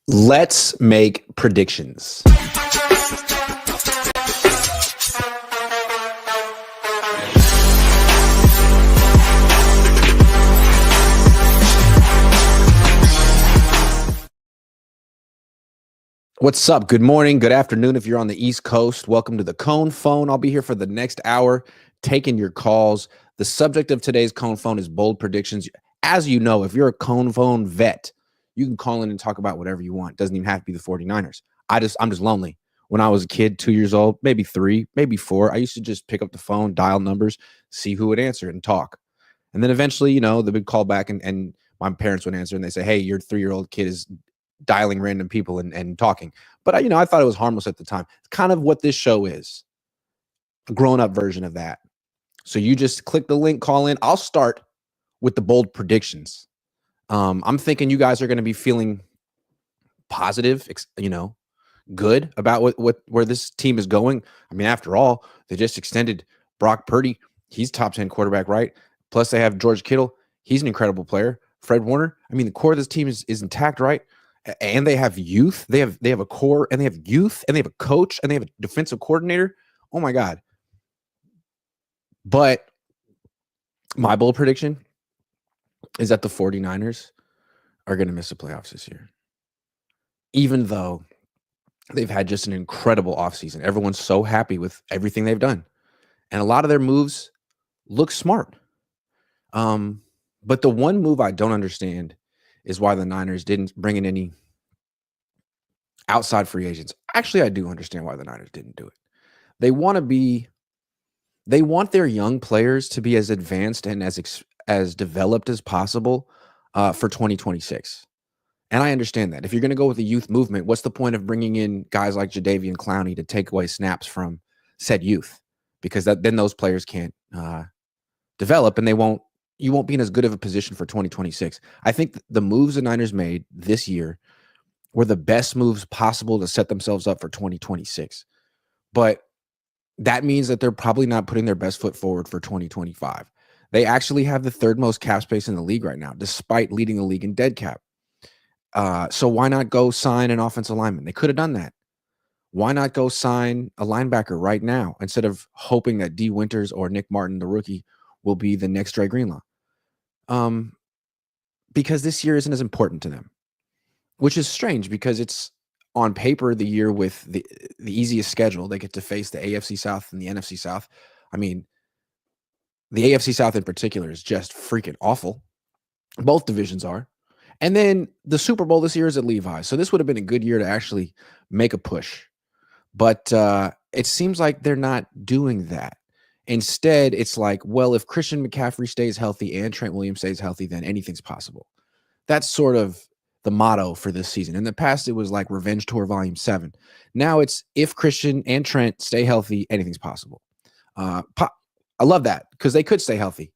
Let's make predictions. What's up? Good morning, good afternoon if you're on the East Coast. Welcome to the Cohn Phone. I'll be here for the next hour taking your calls. The subject of today's Cohn Phone is bold predictions. As you know, if you're a Cohn Phone vet, you can call in and talk about whatever you want. It doesn't even have to be the 49ers. I'm just lonely. When I was a kid, 2 years old, maybe 3, maybe 4, I used to just pick up the phone, dial numbers, see who would answer and talk. And then eventually, they would call back and my parents would answer and they say, hey, your 3-year-old kid is dialing random people and talking. But I thought it was harmless at the time. It's kind of what this show is, a grown-up version of that. So you just click the link, call in. I'll start with the bold predictions. I'm thinking you guys are going to be feeling positive, good about where this team is going. I mean, after all, they just extended Brock Purdy. He's top 10 quarterback, right? Plus they have George Kittle. He's an incredible player. Fred Warner. I mean, the core of this team is intact, right? And they have youth. They have a core, and they have youth, and they have a coach, and they have a defensive coordinator. Oh my God. But my bold prediction is that the 49ers are going to miss the playoffs this year. Even though they've had just an incredible offseason. Everyone's so happy with everything they've done. And a lot of their moves look smart. But the one move I don't understand is why the Niners didn't bring in any outside free agents. Actually, I do understand why the Niners didn't do it. They want their young players to be as advanced and as developed as possible for 2026. And I understand that. If you're going to go with the youth movement, what's the point of bringing in guys like Jadeveon Clowney to take away snaps from said youth? Because then those players can't develop, and you won't be in as good of a position for 2026. I think the moves the Niners made this year were the best moves possible to set themselves up for 2026. But that means that they're probably not putting their best foot forward for 2025. They actually have the third most cap space in the league right now, despite leading the league in dead cap. So why not go sign an offensive lineman? They could have done that. Why not go sign a linebacker right now instead of hoping that D. Winters or Nick Martin, the rookie, will be the next Dre Greenlaw? Because this year isn't as important to them, which is strange because it's on paper the year with the easiest schedule. They get to face the AFC South and the NFC South. I mean, the AFC South in particular is just freaking awful. Both divisions are. And then the Super Bowl this year is at Levi's. So this would have been a good year to actually make a push. But it seems like they're not doing that. Instead, it's like, well, if Christian McCaffrey stays healthy and Trent Williams stays healthy, then anything's possible. That's sort of the motto for this season. In the past, it was like Revenge Tour Volume 7. Now it's if Christian and Trent stay healthy, anything's possible. I love that because they could stay healthy.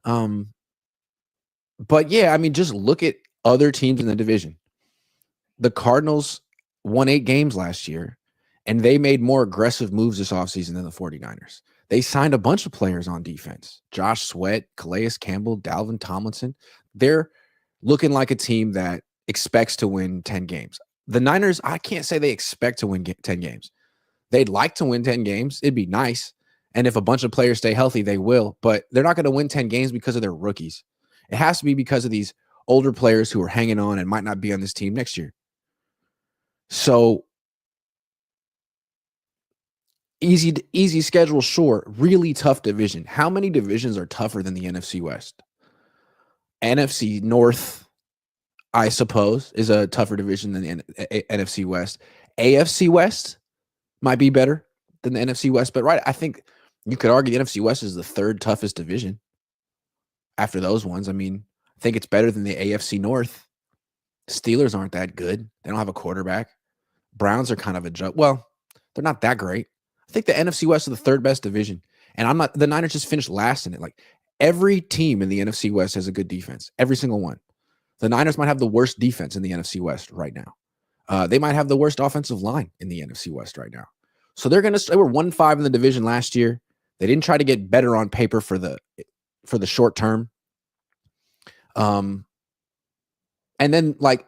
But yeah, I mean, just look at other teams in the division. The Cardinals won 8 games last year, and they made more aggressive moves this offseason than the 49ers. They signed a bunch of players on defense. Josh Sweat, Calais Campbell, Dalvin Tomlinson. They're looking like a team that expects to win 10 games. The Niners, I can't say they expect to win 10 games. They'd like to win 10 games. It'd be nice. And if a bunch of players stay healthy, they will. But they're not going to win 10 games because of their rookies. It has to be because of these older players who are hanging on and might not be on this team next year. So easy schedule, sure. Really tough division. How many divisions are tougher than the NFC West? NFC North, I suppose, is a tougher division than the NFC West. AFC West might be better than the NFC West, but right, I think you could argue the NFC West is the third toughest division after those ones. I mean, I think it's better than the AFC North. Steelers aren't that good. They don't have a quarterback. Browns are kind of a joke. Well, they're not that great. I think the NFC West is the third best division. And the Niners just finished last in it. Like every team in the NFC West has a good defense. Every single one. The Niners might have the worst defense in the NFC West right now. They might have the worst offensive line in the NFC West right now. So they were 1-5 in the division last year. They didn't try to get better on paper for the short term. And then like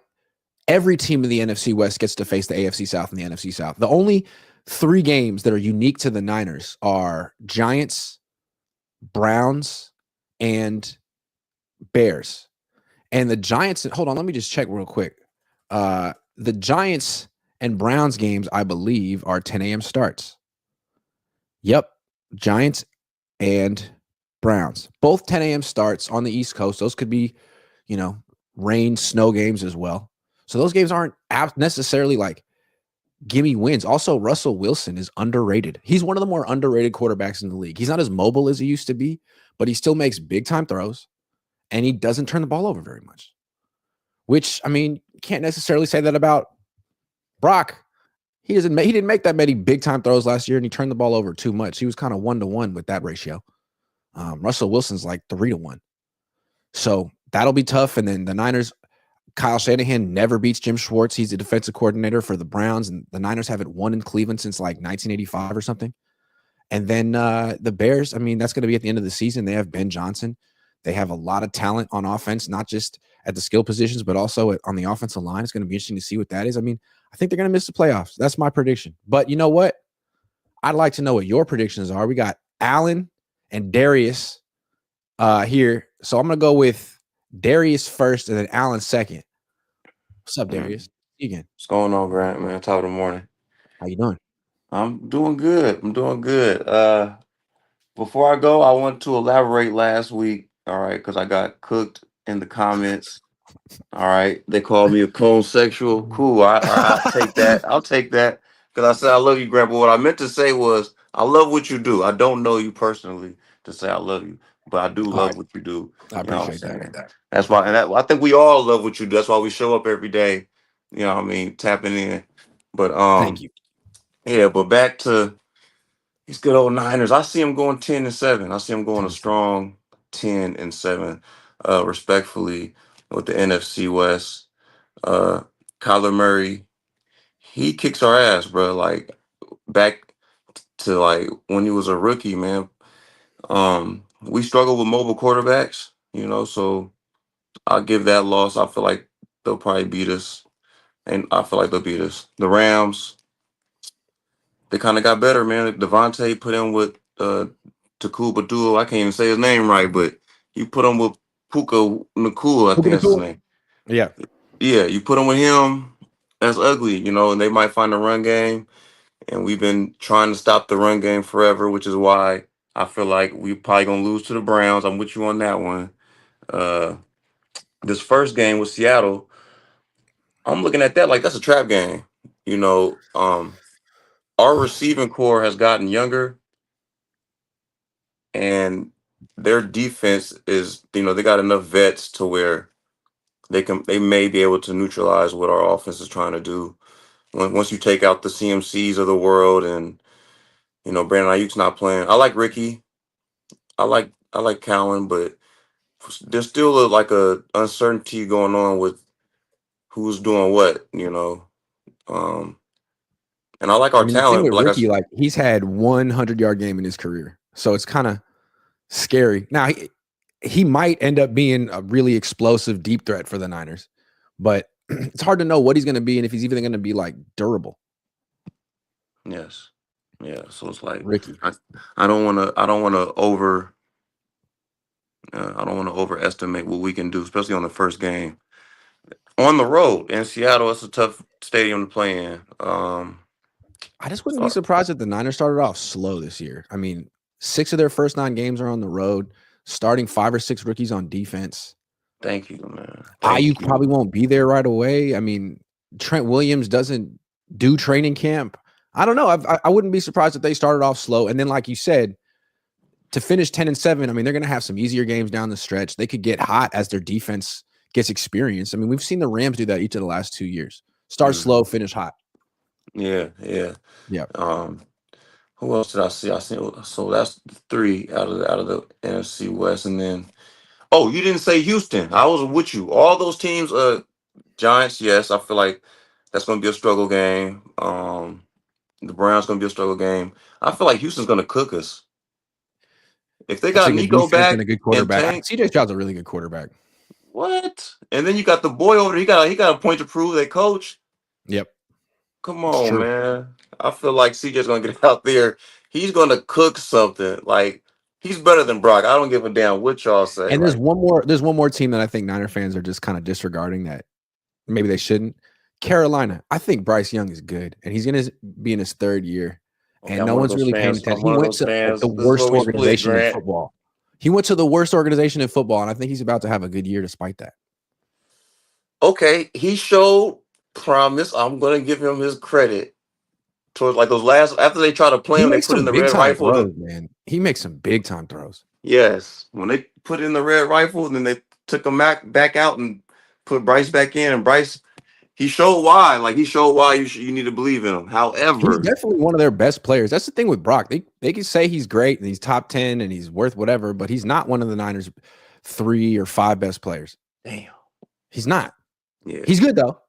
every team in the NFC West gets to face the AFC South and the NFC South. The only 3 games that are unique to the Niners are Giants, Browns, and Bears. And the Giants, hold on, let me just check real quick. The Giants and Browns games, I believe, are 10 a.m. starts. Yep. Giants and Browns. Both 10 a.m. starts on the East Coast. Those could be, rain, snow games as well. So those games aren't necessarily like gimme wins. Also, Russell Wilson is underrated. He's one of the more underrated quarterbacks in the league. He's not as mobile as he used to be, but he still makes big time throws and he doesn't turn the ball over very much. Which, I mean, can't necessarily say that about Brock. He didn't make that many big time throws last year, and he turned the ball over too much. He was kind of 1-to-1 with that ratio. Russell Wilson's like 3-to-1. So that'll be tough. And then the Niners, Kyle Shanahan never beats Jim Schwartz. He's the defensive coordinator for the Browns, and the Niners haven't won in Cleveland since like 1985 or something. And then the Bears, I mean, that's going to be at the end of the season. They have Ben Johnson. They have a lot of talent on offense, not just at the skill positions, but also on the offensive line. It's going to be interesting to see what that is. I mean, I think they're going to miss the playoffs. That's my prediction. But you know what? I'd like to know what your predictions are. We got Allen and Darius here. So I'm going to go with Darius first and then Allen second. What's up, Darius? Again. What's going on, Grant, man? Top of the morning. How you doing? I'm doing good. Before I go, I want to elaborate last week, all right, because I got cooked in the comments. All right. They called me a Cohn sexual. Cool. I'll take that. I'll take that. Because I said I love you, Grant. But what I meant to say was I love what you do. I don't know you personally to say I love you, but I do All right. love what you do. I You know what I'm appreciate that. saying? That's why, and I think we all love what you do. That's why we show up every day. You know what I mean? Tapping in. But Thank you. yeah, but back to these good old Niners. I see them going 10-7. I see them going a 10. strong 10-7, respectfully, with the NFC West. Uh, Kyler Murray, he kicks our ass, bro. Like back to like when he was a rookie, man. We struggle with mobile quarterbacks, so I'll give that loss. I feel like they'll probably beat us, and I feel like they'll beat us. The Rams, they kind of got better, man. Devontae put in with Takuba Duo. I can't even say his name right, but you put him with Puka Nakua, I think that's his name. Yeah. Yeah, you put him with him. That's ugly, and they might find a run game. And we've been trying to stop the run game forever, which is why I feel like we probably gonna lose to the Browns. I'm with you on that one. Uh, this first game with Seattle, I'm looking at that like that's a trap game. Our receiving core has gotten younger, and their defense is, they got enough vets to where they may be able to neutralize what our offense is trying to do. Once you take out the CMCs of the world, and Brandon Ayuk's not playing. I like Ricky. I like Cowan, but there's still like a uncertainty going on with who's doing what. Um, and I like I our mean, the thing talent, with but Ricky, like he's had 100-yard game in his career, so it's kind of scary. Now he might end up being a really explosive deep threat for the Niners, but it's hard to know what he's going to be and if he's even going to be like durable. yes, yeah. So it's like Ricky, I don't want to I don't want to overestimate what we can do, especially on the first game on the road in Seattle. It's a tough stadium to play in. I just wouldn't be So surprised if the Niners started off slow this year. I mean, 6 of their first 9 games are on the road, starting 5 or 6 rookies on defense. thank you, man. Thank Ayuk you. probably won't be there right away. I mean, Trent Williams doesn't do training camp. I don't know. I wouldn't be surprised if they started off slow. And then, like you said, to finish 10-7, I mean, they're going to have some easier games down the stretch. They could get hot as their defense gets experience. I mean, we've seen the Rams do that each of the last 2 years. Start slow, finish hot. Yeah. Yeah. Who else did I see? So that's 3 out of the NFC West, and then you didn't say Houston. I was with you. All those teams, Giants, yes, I feel like that's going to be a struggle game. The Browns going to be a struggle game. I feel like Houston's going to cook us if they That's a got good Nico defense and back a good and quarterback. Tank. CJ Stroud's a really good quarterback. What? And then you got the boy over there. He got a point to prove. They coach. Yep, Come it's on, true. man. I feel like CJ's gonna get out there. He's gonna cook something. Like he's better than Brock. I don't give a damn what y'all say. And there's Like, one more. There's one more team that I think Niner fans are just kind of disregarding that maybe they shouldn't. Carolina. I think Bryce Young is good, and he's going to be in his third year, okay, and I'm no one of one's those really paying fans. I'm attention. He one of went those to like the fans. This is where worst we split, organization in Grant. football. He went to the worst organization in football, and I think he's about to have a good year despite that. Okay, he showed promise. I'm gonna give him his credit. Towards like those last after they try to play He him, they makes put in some the big red time rifle. throws, man. He makes some big time throws. Yes, when they put in the red rifle, and then they took him back out and put Bryce back in, and Bryce he showed why. Like he showed why you need to believe in him. He's However, definitely one of their best players. That's the thing with Brock. They can say he's great and he's top 10 and he's worth whatever, but he's not one of the Niners' 3 or 5 best players. damn, He's not. yeah, He's good though.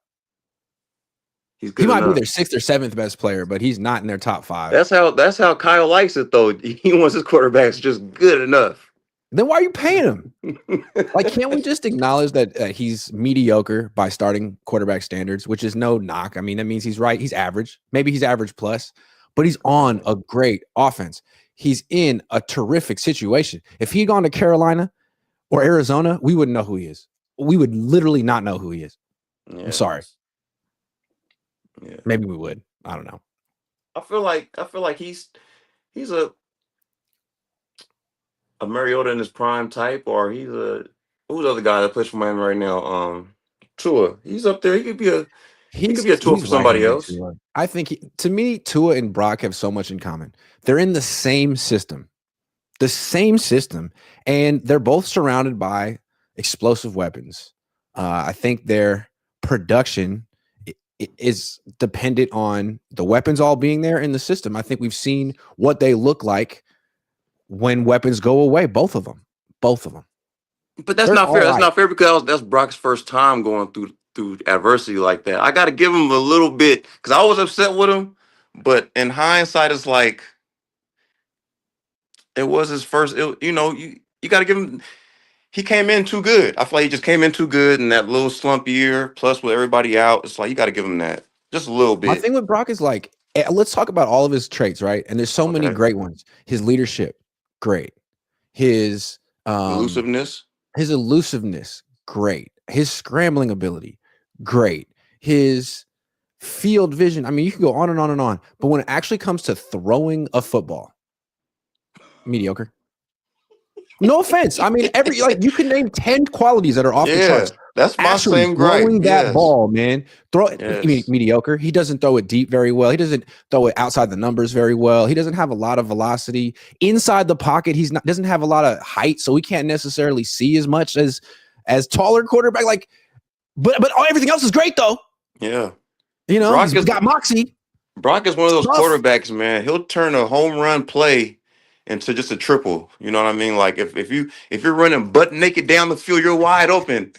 he's He good might be enough. their 6th or 7th best player, but he's not in their top 5. That's how Kyle likes it though. He wants his quarterbacks just good enough. Then why are you paying him? Like, can't we just acknowledge that he's mediocre by starting quarterback standards, which is no knock. I mean, that means he's right. He's average. Maybe he's average plus, but he's on a great offense. He's in a terrific situation. If he'd gone to Carolina or Arizona, we wouldn't know who he is. We would literally not know who he is. Yeah, I'm sorry. yeah. Maybe we would. I don't know. I feel like he's a Mariota in his prime type, or he's a who's the other guy that plays for Miami right now? Tua. He's up there. He could be a Tua He's for right somebody there, else. Tua. I think to me, Tua and Brock have so much in common. They're in the same system. And they're both surrounded by explosive weapons. I think their production is dependent on the weapons all being there in the system. I think we've seen what they look like when weapons go away. Both of them. But that's They're not fair. all That's right. not fair because that's Brock's first time going through adversity like that. I got to give him a little bit because I was upset with him, but in hindsight, it's like it was his first. You got to give him. He came in too good. I feel like he just came in too good in that little slump year. Plus, with everybody out, it's like you got to give him that just a little My bit. thing with Brock is like, let's talk about all of his traits, right? And there's so many Okay, great ones. His leadership, great. His elusiveness. his elusiveness, great. His scrambling ability, great. His field vision. I mean, you can go on and on and on. But when it actually comes to throwing a football, mediocre. No offense. I mean, you can name 10 qualities that are off the Yeah, charts. that's my Actually same gripe. throwing that Yes, ball, man. yes. Mediocre. He doesn't throw it deep very well. He doesn't throw it outside the numbers very well. He doesn't have a lot of velocity inside the pocket. Doesn't have a lot of height, so he can't necessarily see as much as taller quarterback. Like, but everything else is great though. Yeah. He's Brock is got moxie. Brock is one of It's those tough. quarterbacks, man. He'll turn a home run play into just a triple. You know what I mean? Like if you're running butt naked down the field, you're wide open.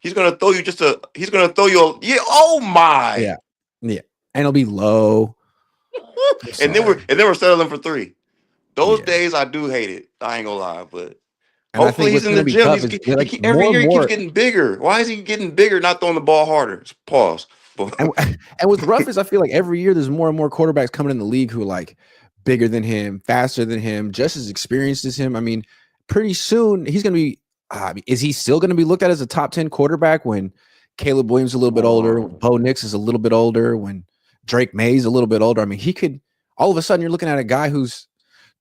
He's gonna throw you a yeah, oh my. Yeah, yeah, and it'll be low. I'm and then we're sorry. and then we're settling for three. Those Yeah. days I do hate it. I ain't gonna lie, but And I hopefully think he's what's in going the to be gym. tough He's is he like keep, every more year and he keeps more. getting bigger. Why is he getting bigger, not throwing the ball harder? Pause. And, and what's rough is I feel like every year there's more and more quarterbacks coming in the league who are like bigger than him, faster than him, just as experienced as him. I mean, pretty soon he's going to be. Is he still going to be looked at as a top 10 quarterback when Caleb Williams is a little bit older, when Bo Nix is a little bit older, when Drake May's a little bit older? I mean, he could all of a sudden you're looking at a guy who's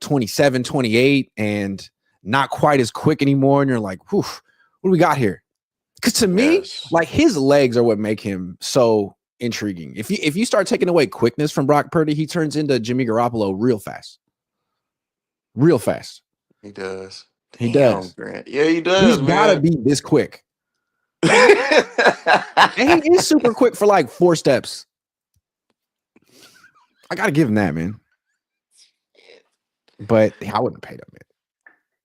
27, 28 and not quite as quick anymore. And you're like, whew, what do we got here? Because to me, Yes. like his legs are what make him so intriguing. If you start taking away quickness from Brock Purdy, he turns into Jimmy Garoppolo real fast. Real fast. He does. He Damn, does. Grant. Yeah, he He's does, got to man. be this quick. And he is super quick for like 4 steps. I got to give him that, man. But I wouldn't pay him, man.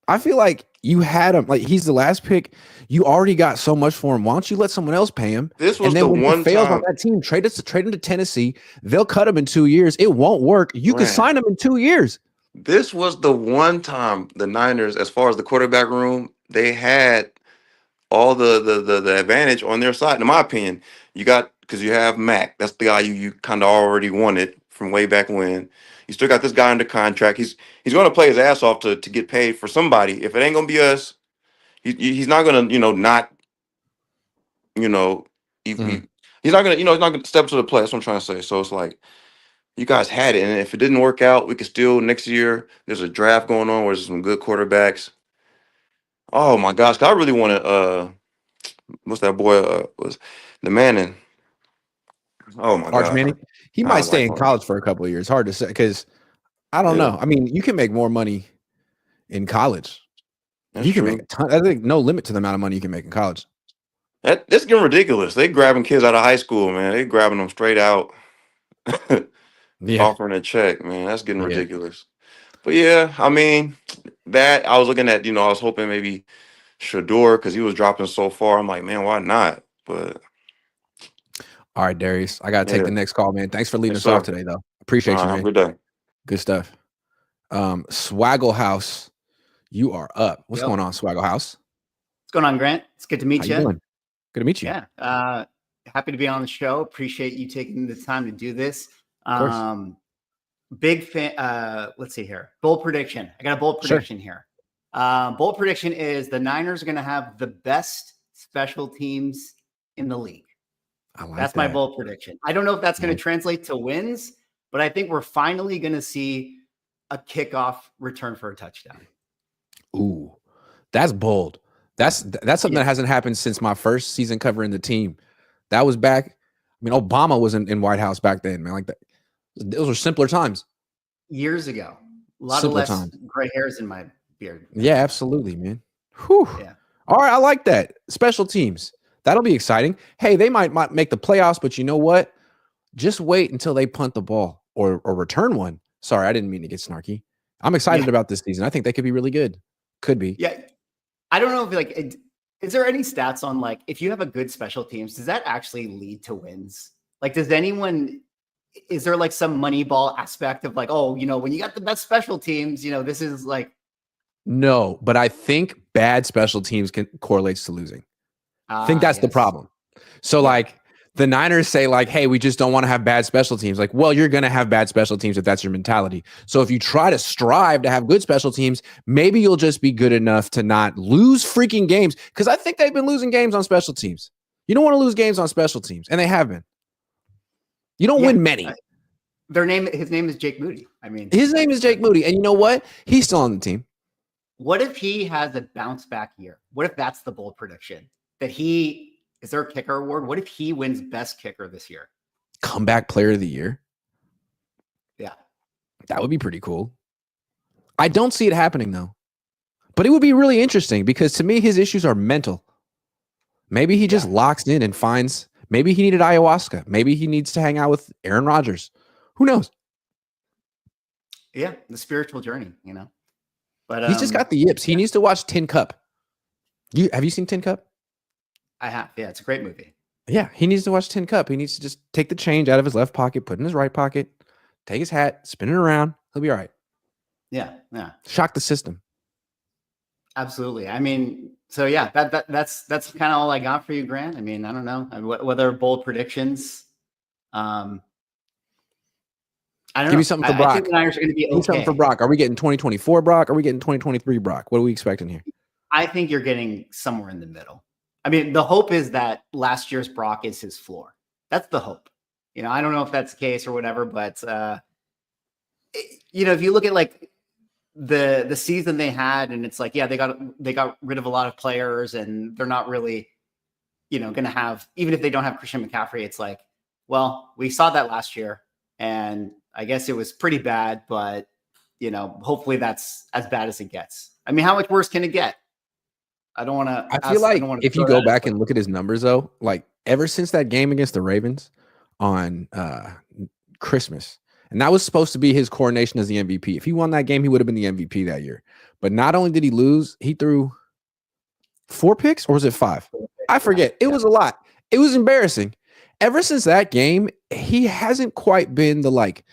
I feel like you had him, like he's the last pick. You already got so much for him. Why don't you let someone else pay him? This was And then the when he one fails on time. that team, trade him to Tennessee. They'll cut him in 2 years. It won't work. You can Man, sign him in 2 years. this was the one time the Niners, as far as the quarterback room, they had all the advantage on their side. In my opinion, you got because you have Mac. That's the guy you kind of already wanted from way back when. You still got this guy under contract. He's going to play his ass off to get paid for somebody. If it ain't going to be us, he's not going to not you know Mhm. he's not going to he's not going to step to the plate. That's what I'm trying to say. So it's like you guys had it, and if it didn't work out, we could still next year. There's a draft going on where there's some good quarterbacks. Oh my gosh, 'cause I really want to. What's that boy? Was the Manning? Oh my Arch god, Manning, he I might like stay in him. college for a couple of years. Hard to say because I don't Yeah, know. I mean, you can make more money in college. that's You can make true. a ton. I think no limit to the amount of money you can make in college. That's getting ridiculous. They grabbing kids out of high school, man. They grabbing them straight out, Yeah, offering a check, man. That's getting yeah. ridiculous. But yeah, I mean, that I was looking at. I was hoping maybe Shador because he was dropping so far. I'm like, man, why not? But All right, Darius, I gotta take yeah, the next call, man. Thanks for leading yes, us off sir. today, though. All Appreciate right, you, have a man. good day. Good stuff. Swaggle House, you are up. What's Yep. going on, Swaggle House? What's going on, Grant? It's good to meet How you. you doing? Good to meet you. Yeah. Happy to be on the show. Appreciate you taking the time to do this. Of course. Big fan. Let's see here. Bold prediction. I got a bold Sure. prediction here. Bold prediction is the Niners are going to have the best special teams in the league. I like That's that. my bold prediction. I don't know if that's going to translate to wins, but I think we're finally going to see a kickoff return for a touchdown. Ooh, that's bold. That's something that hasn't happened since my first season covering the team. That was back. I mean, Obama was in White House back then, man. Like that. Those were simpler times. Years ago. A lot Simpler of less times. gray hairs in my beard. Yeah, absolutely, man. Whew. Yeah. All right, I like that. Special teams. That'll be exciting. Hey, they might make the playoffs, but you know what? Just wait until they punt the ball or return one. Sorry, I didn't mean to get snarky. I'm excited about this season. I think they could be really good. Could be. Yeah. I don't know if is there any stats on like if you have a good special teams, does that actually lead to wins? Like, is there like some money ball aspect of like, oh, when you got the best special teams, this is like. No, but I think bad special teams correlates to losing. I think that's the problem. So like the Niners say like, hey, we just don't want to have bad special teams. Like, well, you're going to have bad special teams if that's your mentality. So if you try to strive to have good special teams, maybe you'll just be good enough to not lose freaking games. Because I think they've been losing games on special teams. You don't want to lose games on special teams. And they have been. You don't win many. His name is Jake Moody. I mean, his name is Jake Moody. And you know what? He's still on the team. What if he has a bounce back year? What if that's the bold prediction? Is there a kicker award? What if he wins best kicker this year? Comeback player of the year. Yeah. That would be pretty cool. I don't see it happening though. But it would be really interesting because to me, his issues are mental. Maybe he just locks in and finds, maybe he needed ayahuasca. Maybe he needs to hang out with Aaron Rodgers. Who knows? Yeah. The spiritual journey, But he's just got the yips. He needs to watch Tin Cup. Have you seen Tin Cup? I have. Yeah, it's a great movie. Yeah, he needs to watch Tin Cup. He needs to just take the change out of his left pocket, put it in his right pocket, take his hat, spin it around. He'll be all right. Yeah. Shock the system. Absolutely. I mean, so yeah, that's kind of all I got for you, Grant. I mean, I don't know whether bold predictions. I don't know. Give me something for Brock. I think the Niners are going to be okay. Give me something for Brock. Are we getting 2024 Brock? Are we getting 2023 Brock? What are we expecting here? I think you're getting somewhere in the middle. I mean, the hope is that last year's Brock is his floor. That's the hope. I don't know if that's the case or whatever, but if you look at like the season they had, and it's like, yeah, they got rid of a lot of players, and they're not really, going to have, even if they don't have Christian McCaffrey, it's like, well, we saw that last year, and I guess it was pretty bad, but hopefully that's as bad as it gets. I mean, how much worse can it get? I don't want to. I feel like if you go back and look at his numbers, though, like ever since that game against the Ravens on Christmas, and that was supposed to be his coronation as the MVP. If he won that game, he would have been the MVP that year. But not only did he lose, he threw 4 picks, or was it 5? I forget. It was a lot. It was embarrassing. Ever since that game, he hasn't quite been the like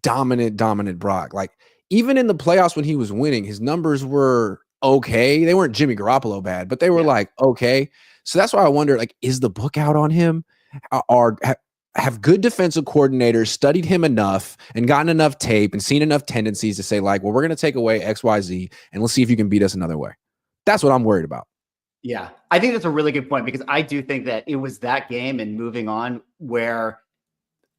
dominant Brock. Like even in the playoffs when he was winning, his numbers were okay. They weren't Jimmy Garoppolo bad, but they were like okay. So that's why I wonder, like, is the book out on him? Have good defensive coordinators studied him enough and gotten enough tape and seen enough tendencies to say, like, well, we're going to take away XYZ and let's see if you can beat us another way. That's what I'm worried about. Yeah, I think that's a really good point because I do think that it was that game and moving on where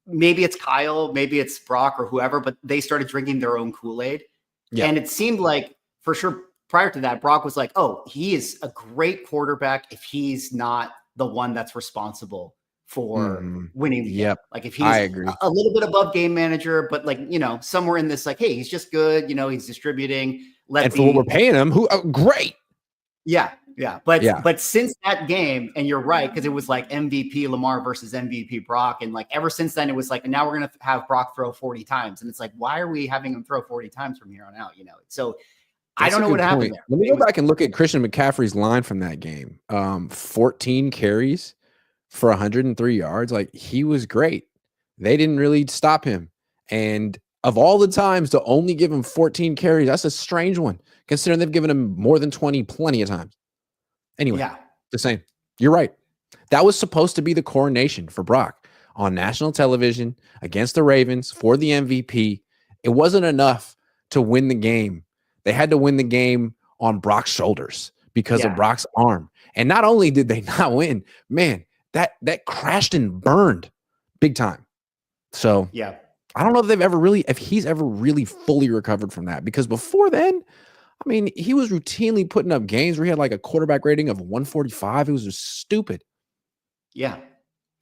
maybe it's Kyle, maybe it's Brock or whoever, but they started drinking their own Kool-Aid. Yeah. And it seemed like for sure prior to that, Brock was like, oh, he is a great quarterback if he's not the one that's responsible for winning the game. Like if he's a little bit above game manager, but like, you know, somewhere in this, like, hey, he's just good, you know, he's distributing. And for what we're paying him, great. Yeah. But since that game, and you're right, because it was like MVP Lamar versus MVP Brock. And like ever since then, it was like, and now we're going to have Brock throw 40 times. And it's like, why are we having him throw 40 times from here on out? You know, so I don't know what happened there. Let me go back and look at Christian McCaffrey's line from that game. 14 carries for 103 yards. Like, he was great. They didn't really stop him. And of all the times to only give him 14 carries, that's a strange one, considering they've given him more than 20 plenty of times. Anyway, the same. You're right. That was supposed to be the coronation for Brock on national television against the Ravens for the MVP. It wasn't enough to win the game. They had to win the game on Brock's shoulders because of Brock's arm. And not only did they not win, man, that crashed and burned big time. So I don't know if he's ever really fully recovered from that, because before then, I mean, he was routinely putting up games where he had like a quarterback rating of 145. It was just stupid. Yeah.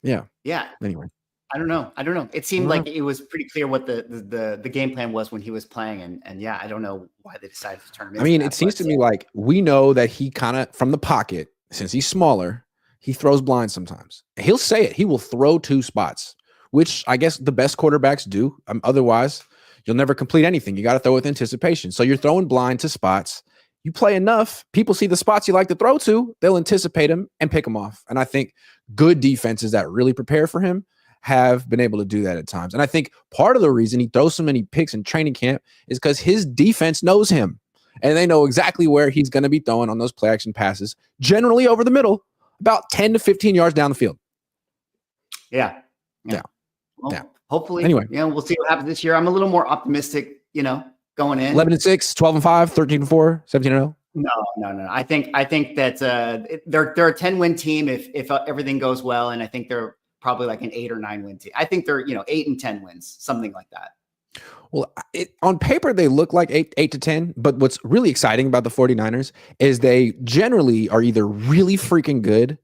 Anyway, I don't know. It seemed like it was pretty clear what the game plan was when he was playing, and I don't know why they decided to turn him. I mean, it seems to me like we know that he kind of from the pocket, since he's smaller, he throws blind sometimes. He'll say it. He will throw two spots, which I guess the best quarterbacks do. Otherwise, you'll never complete anything. You got to throw with anticipation. So you're throwing blind to spots. You play enough, people see the spots you like to throw to, they'll anticipate them and pick them off. And I think good defenses that really prepare for him have been able to do that at times. And I think part of the reason he throws so many picks in training camp is because his defense knows him and they know exactly where he's going to be throwing on those play action passes, generally over the middle, about 10 to 15 yards down the field. Yeah. Hopefully, anyway, we'll see what happens this year. I'm a little more optimistic, going in. 11-6, 12-5, 13-4, 17-0. No. I think that they're a 10-win team if everything goes well, and I think they're probably like an 8 or 9 win team. I think they're 8 and 10 wins, something like that. Well, on paper they look like 8 to 10, but what's really exciting about the 49ers is they generally are either really freaking good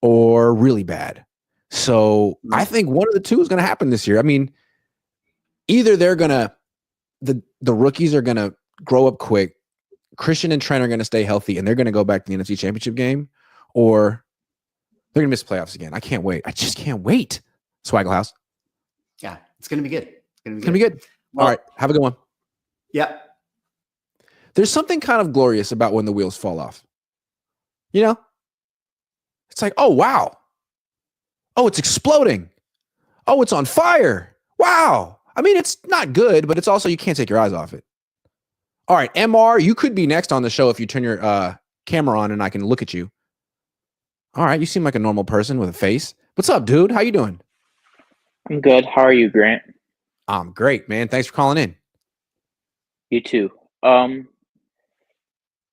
or really bad. So I think one of the two is going to happen this year. I mean, either they're going to, the rookies are going to grow up quick, Christian and Trent are going to stay healthy, and they're going to go back to the NFC Championship game, or they're going to miss playoffs again. I can't wait. I just can't wait. Swaggle House. Yeah, it's going to be good. It's going to be good. All right. Have a good one. Yeah. There's something kind of glorious about when the wheels fall off. It's like, oh, wow. Oh, it's exploding. Oh, it's on fire. Wow. I mean, it's not good, but it's also, you can't take your eyes off it. All right, MR, you could be next on the show if you turn your camera on and I can look at you. All right, you seem like a normal person with a face. What's up, dude? How you doing? I'm good. How are you, Grant? I'm great, man. Thanks for calling in. You too.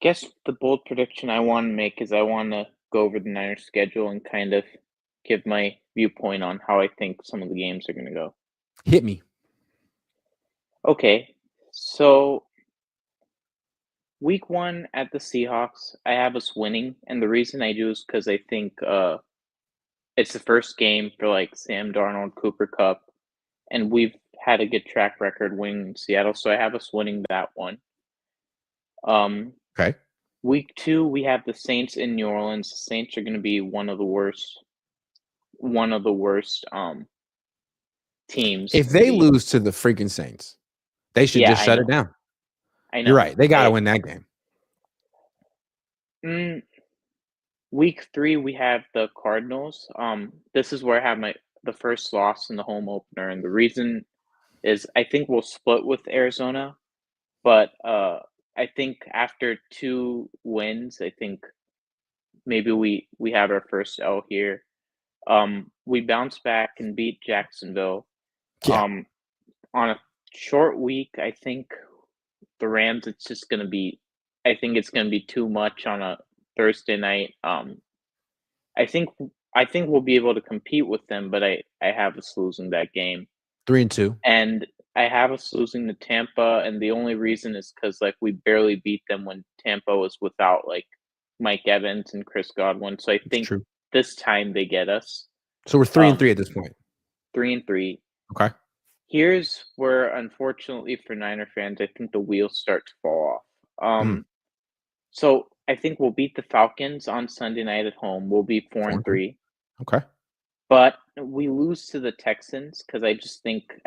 Guess the bold prediction I want to make is I want to go over the Niners schedule and kind of give my viewpoint on how I think some of the games are going to go. Hit me. Okay, so week 1 at the Seahawks, I have us winning, and the reason I do is because I think it's the first game for like Sam Darnold, Cooper Kupp, and we've had a good track record winning in Seattle, so I have us winning that one. Okay. Week 2, we have the Saints in New Orleans. The Saints are going to be one of the worst teams. If they lose to the freaking Saints, they should just shut it down. I know. You're right. They got to win that game. Week 3, we have the Cardinals. This is where I have the first loss in the home opener, and the reason is I think we'll split with Arizona, but I I think after 2 wins, I think maybe we have our first L here. We bounced back and beat Jacksonville. Yeah. On a short week, I think the Rams, it's just gonna be. I think it's gonna be too much on a Thursday night. I think we'll be able to compete with them, but I have us losing that game. 3-2. And I have us losing to Tampa, and the only reason is because like we barely beat them when Tampa was without like Mike Evans and Chris Godwin. So I think True. this time they get us So we're 3-3 at this point. 3-3. Okay. Here's where, unfortunately for Niner fans, I think the wheels start to fall off. So I think we'll beat the Falcons on Sunday night at home. We'll be 4-3. Okay. But we lose to the Texans because I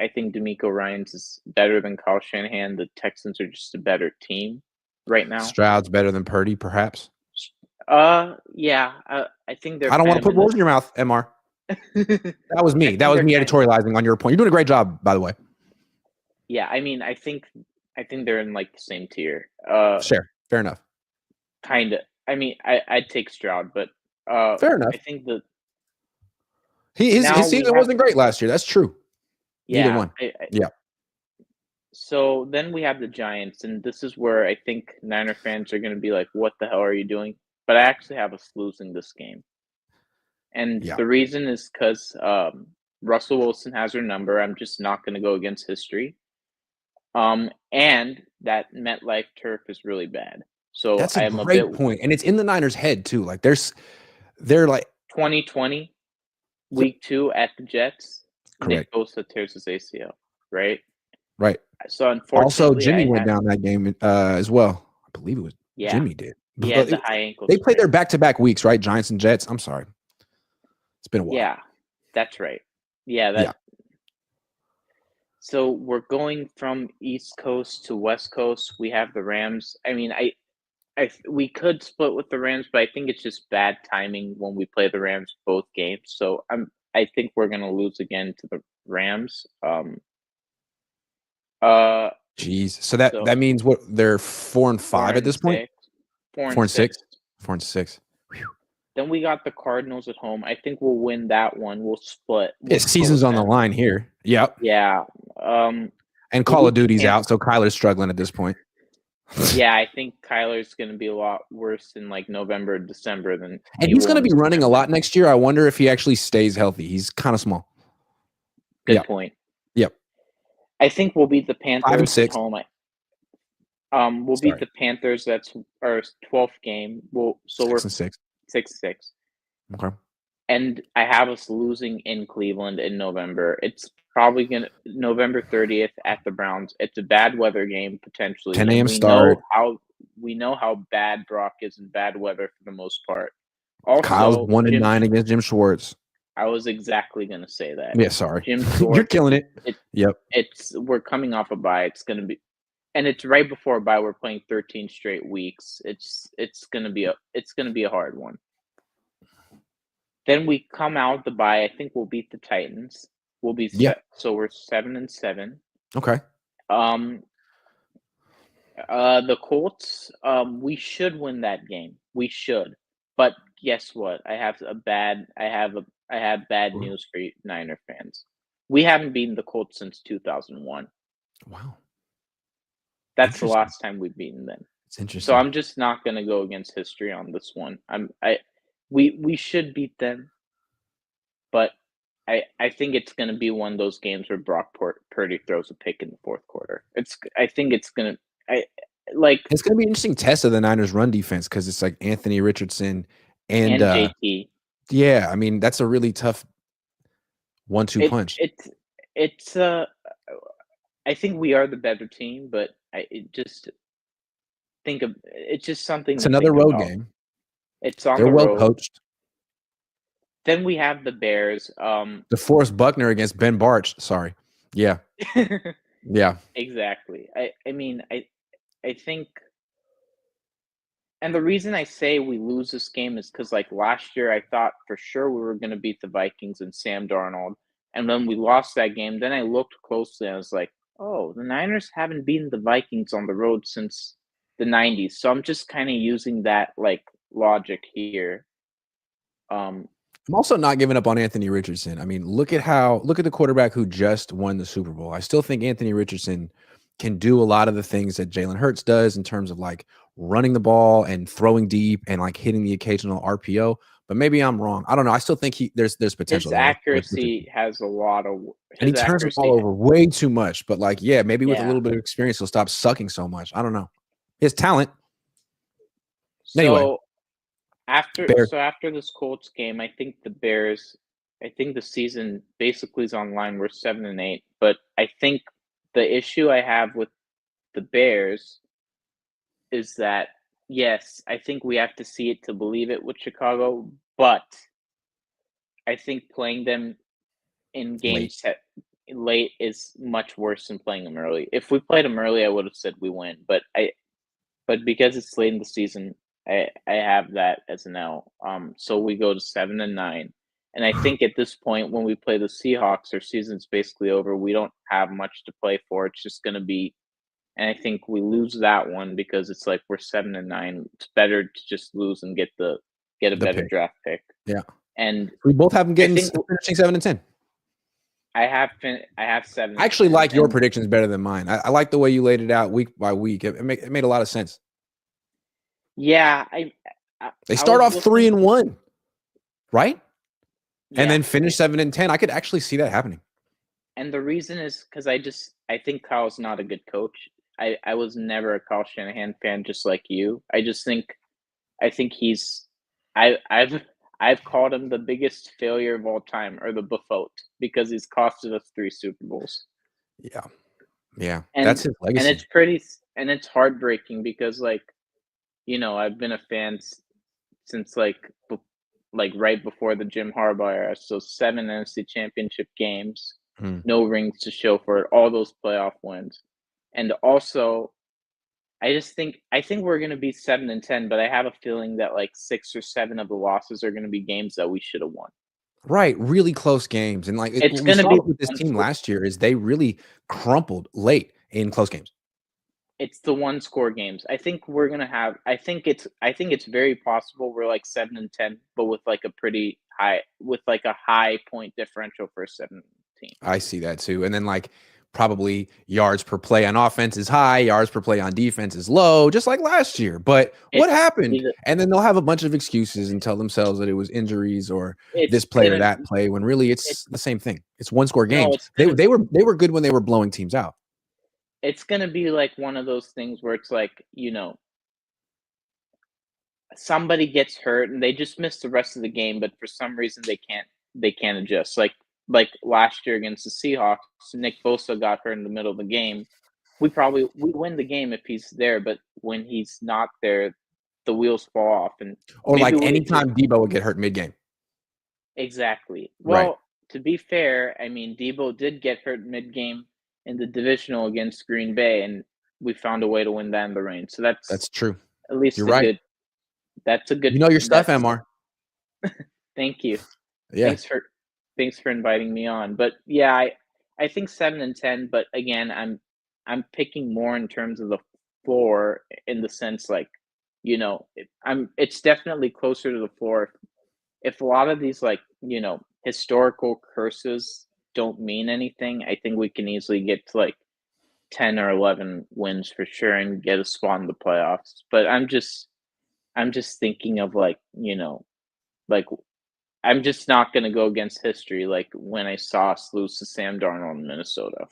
think D'Amico Ryans is better than Kyle Shanahan. The Texans are just a better team right now. Stroud's better than Purdy, perhaps. Yeah. I think they're. I don't want to put words in your mouth, MR. That was me. That was me editorializing on your point. You're doing a great job, by the way. Yeah, I mean, I think they're in like the same tier. Sure. Fair enough. Kind of. I mean, I'd take Stroud, but fair enough. I think that his season wasn't great last year. That's true. Yeah. Neither one. Yeah. So then we have the Giants, and this is where I think Niner fans are going to be like, "What the hell are you doing?" But I actually have us losing this game, and the reason is because Russell Wilson has our number. I'm just not going to go against history. And that MetLife turf is really bad. So that's a great point, and it's in the Niners' head too. Like they're like 2020, week 2 at the Jets. Correct. Nick Bosa tears his ACL, right? Right. So unfortunately, also Jimmy went down that game as well. I believe it was Jimmy did. Yeah, the high ankle. They played their back-to-back weeks, right? Giants and Jets. I'm sorry, it's been a while. Yeah, that's right. Yeah. So we're going from East Coast to West Coast. We have the Rams. I mean, we could split with the Rams, but I think it's just bad timing when we play the Rams both games. So I think we're gonna lose again to the Rams. Jeez. So that means what? They're 4-5 at this point. 4-6. 4-6. Then we got the Cardinals at home. I think we'll win that one. We'll split. Season's on the line here. Yep. Yeah. And Call of Duty's out, so Kyler's struggling at this point. Yeah, I think Kyler's going to be a lot worse in like November, December than. And he's going to be running a lot next year. I wonder if he actually stays healthy. He's kind of small. Good point. Yep. I think we'll beat the Panthers at home. We'll beat the Panthers. That's our 12th game. We're 6-6. Okay. And I have us losing in Cleveland in November. It's probably November 30th at the Browns. It's a bad weather game potentially. 10 a.m. start. We know how bad Brock is in bad weather for the most part. Also, Kyle's 1-9 against Jim Schwartz. I was exactly going to say that. Yeah, sorry. Jim Schwartz, you're killing it. Yep. We're coming off a bye. It's going to be, and it's right before a bye. We're playing 13 straight weeks. It's going to be a hard one. Then we come out the bye. I think we'll beat the Titans. We'll be so we're 7-7. Okay. The Colts. We should win that game. We should. But guess what? I have bad news for you Niner fans. We haven't beaten the Colts since 2001. Wow. That's the last time we've beaten them. It's interesting. So I'm just not going to go against history on this one. We should beat them, but I think it's going to be one of those games where Brock Purdy throws a pick in the fourth quarter. I think it's going to it's going to be an interesting test of the Niners' run defense because it's like Anthony Richardson and JT. Yeah, I mean that's a really tough 1-2 punch. I think we are the better team, but it's just something. It's another road game. It's on They're the well road. coached. Then we have the Bears. DeForest Buckner against Ben Barch. Sorry. Yeah. Yeah. Exactly. I mean, I think, and the reason I say we lose this game is because like last year I thought for sure we were going to beat the Vikings and Sam Darnold, and when we lost that game, then I looked closely and I was like, oh, the Niners haven't beaten the Vikings on the road since the 90s. So I'm just kind of using that like logic here. I'm also not giving up on Anthony Richardson. I mean, look at the quarterback who just won the Super Bowl. I still think Anthony Richardson can do a lot of the things that Jalen Hurts does in terms of like running the ball and throwing deep and like hitting the occasional RPO. But maybe I'm wrong. I don't know. I still think there's potential His there with accuracy has a lot of and he turns the ball over way too much. But like, yeah, maybe with a little bit of experience, he'll stop sucking so much. I don't know. His talent. Anyway, after this Colts game, I think the season basically is online. We're 7-8, but I think the issue I have with the Bears is that yes, I think we have to see it to believe it with Chicago, but I think playing them in games late is much worse than playing them early. If we played them early, I would have said we win, but because it's late in the season, I have that as an L. So we go to 7-9, and I think at this point when we play the Seahawks, our season's basically over. We don't have much to play for. It's just going to be, and I think we lose that one because it's like we're 7-9. It's better to just lose and get a better draft pick. Yeah, and we both have them finishing 7-10. I have 7. I actually like your predictions better than mine. I like the way you laid it out week by week. It made a lot of sense. Yeah, they start off 3-1, right? Yeah. And then finish 7-10. I could actually see that happening. And the reason is because I think Kyle's not a good coach. I was never a Kyle Shanahan fan, just like you. I think he's I've called him the biggest failure of all time, or the Buffot, because he's costed us 3 Super Bowls. Yeah, that's his legacy. And it's heartbreaking because, like, you know, I've been a fan since like right before the Jim Harbaugh era. So 7 NFC Championship games, no rings to show for it, all those playoff wins, and also I think we're going to be 7-10, but I have a feeling that like 6 or 7 of the losses are going to be games that we should have won. Right, really close games, and like it's going to be with this team last year is they really crumpled late in close games. It's the 1-score games. I think we're going to have. I think it's very possible we're like 7-10, but with like a high point differential for a 7 team. I see that too, and then like probably yards per play on offense is high, yards per play on defense is low, just like last year. But what happened? And then they'll have a bunch of excuses and tell themselves that it was injuries or this play or that play, when really it's the same thing. It's 1-score games. They were good when they were blowing teams out. It's going to be like one of those things where it's like, you know, somebody gets hurt and they just miss the rest of the game, but for some reason they can't adjust. Like last year against the Seahawks, Nick Bosa got hurt in the middle of the game. We win the game if he's there, but when he's not there, the wheels fall off. Or like anytime Debo would get hurt mid-game. Exactly. Well, to be fair, I mean, Debo did get hurt mid-game in the divisional against Green Bay, and we found a way to win that in the rain. So that's true. At least you're right. That's a good. You know your stuff, MR. Thank you. Yeah. Thanks for inviting me on. But yeah, I think 7-10. But again, I'm picking more in terms of the floor, in the sense like, you know, it's definitely closer to the floor. If a lot of these, like, you know, historical curses don't mean anything, I think we can easily get to like 10 or 11 wins for sure and get a spot in the playoffs. But I'm just thinking of, like, you know, like, I'm just not going to go against history, like when I saw us lose to Sam Darnold in Minnesota.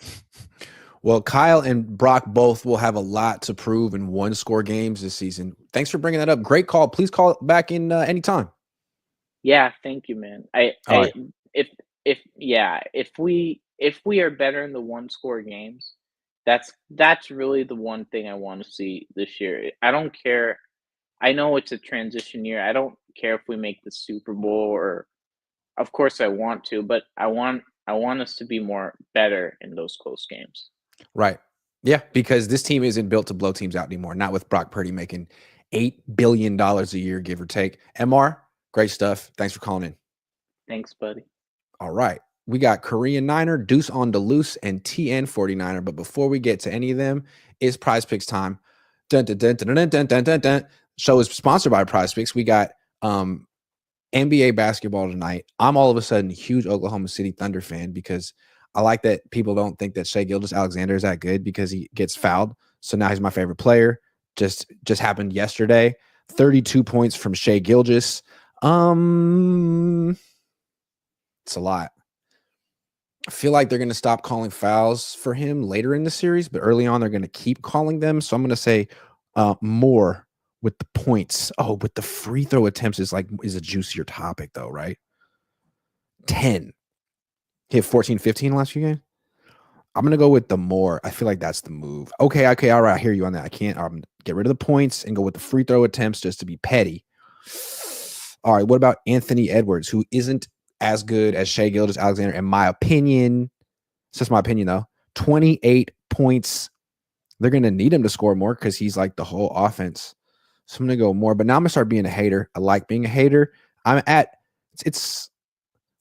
Well, Kyle and Brock both will have a lot to prove in 1-score games this season. Thanks for bringing that up. Great call. Please call back in anytime. Yeah, thank you, man. If we are better in the 1-score games, that's really the one thing I want to see this year. I don't care. I know it's a transition year. I don't care if we make the Super Bowl, or of course I want to, but I want us to be better in those close games. Right. Yeah, because this team isn't built to blow teams out anymore. Not with Brock Purdy making $8 billion a year, give or take. MR, great stuff. Thanks for calling in. Thanks, buddy. All right. We got Korean Niner, Deuce on Duluth, and TN 49er. But before we get to any of them, it's PrizePicks time. Dun, dun, dun, dun, dun, dun, dun, dun, dun. Show is sponsored by PrizePicks. We got NBA basketball tonight. I'm all of a sudden a huge Oklahoma City Thunder fan because I like that people don't think that Shai Gilgeous-Alexander is that good because he gets fouled. So now he's my favorite player. Just happened yesterday. 32 points from Shai Gilgeous. It's a lot. I feel like they're going to stop calling fouls for him later in the series, but early on they're going to keep calling them. So I'm going to say more with the points. Oh, but the free throw attempts is a juicier topic though, right? 10. He hit 14, 15 last few games. I'm going to go with the more. I feel like that's the move. Okay. All right. I hear you on that. I can't get rid of the points and go with the free throw attempts just to be petty. All right. What about Anthony Edwards, who isn't as good as Shai Gilgeous-Alexander, in my opinion? It's just my opinion, though. 28 points. They're going to need him to score more because he's like the whole offense. So I'm going to go more. But now I'm going to start being a hater. I like being a hater. It's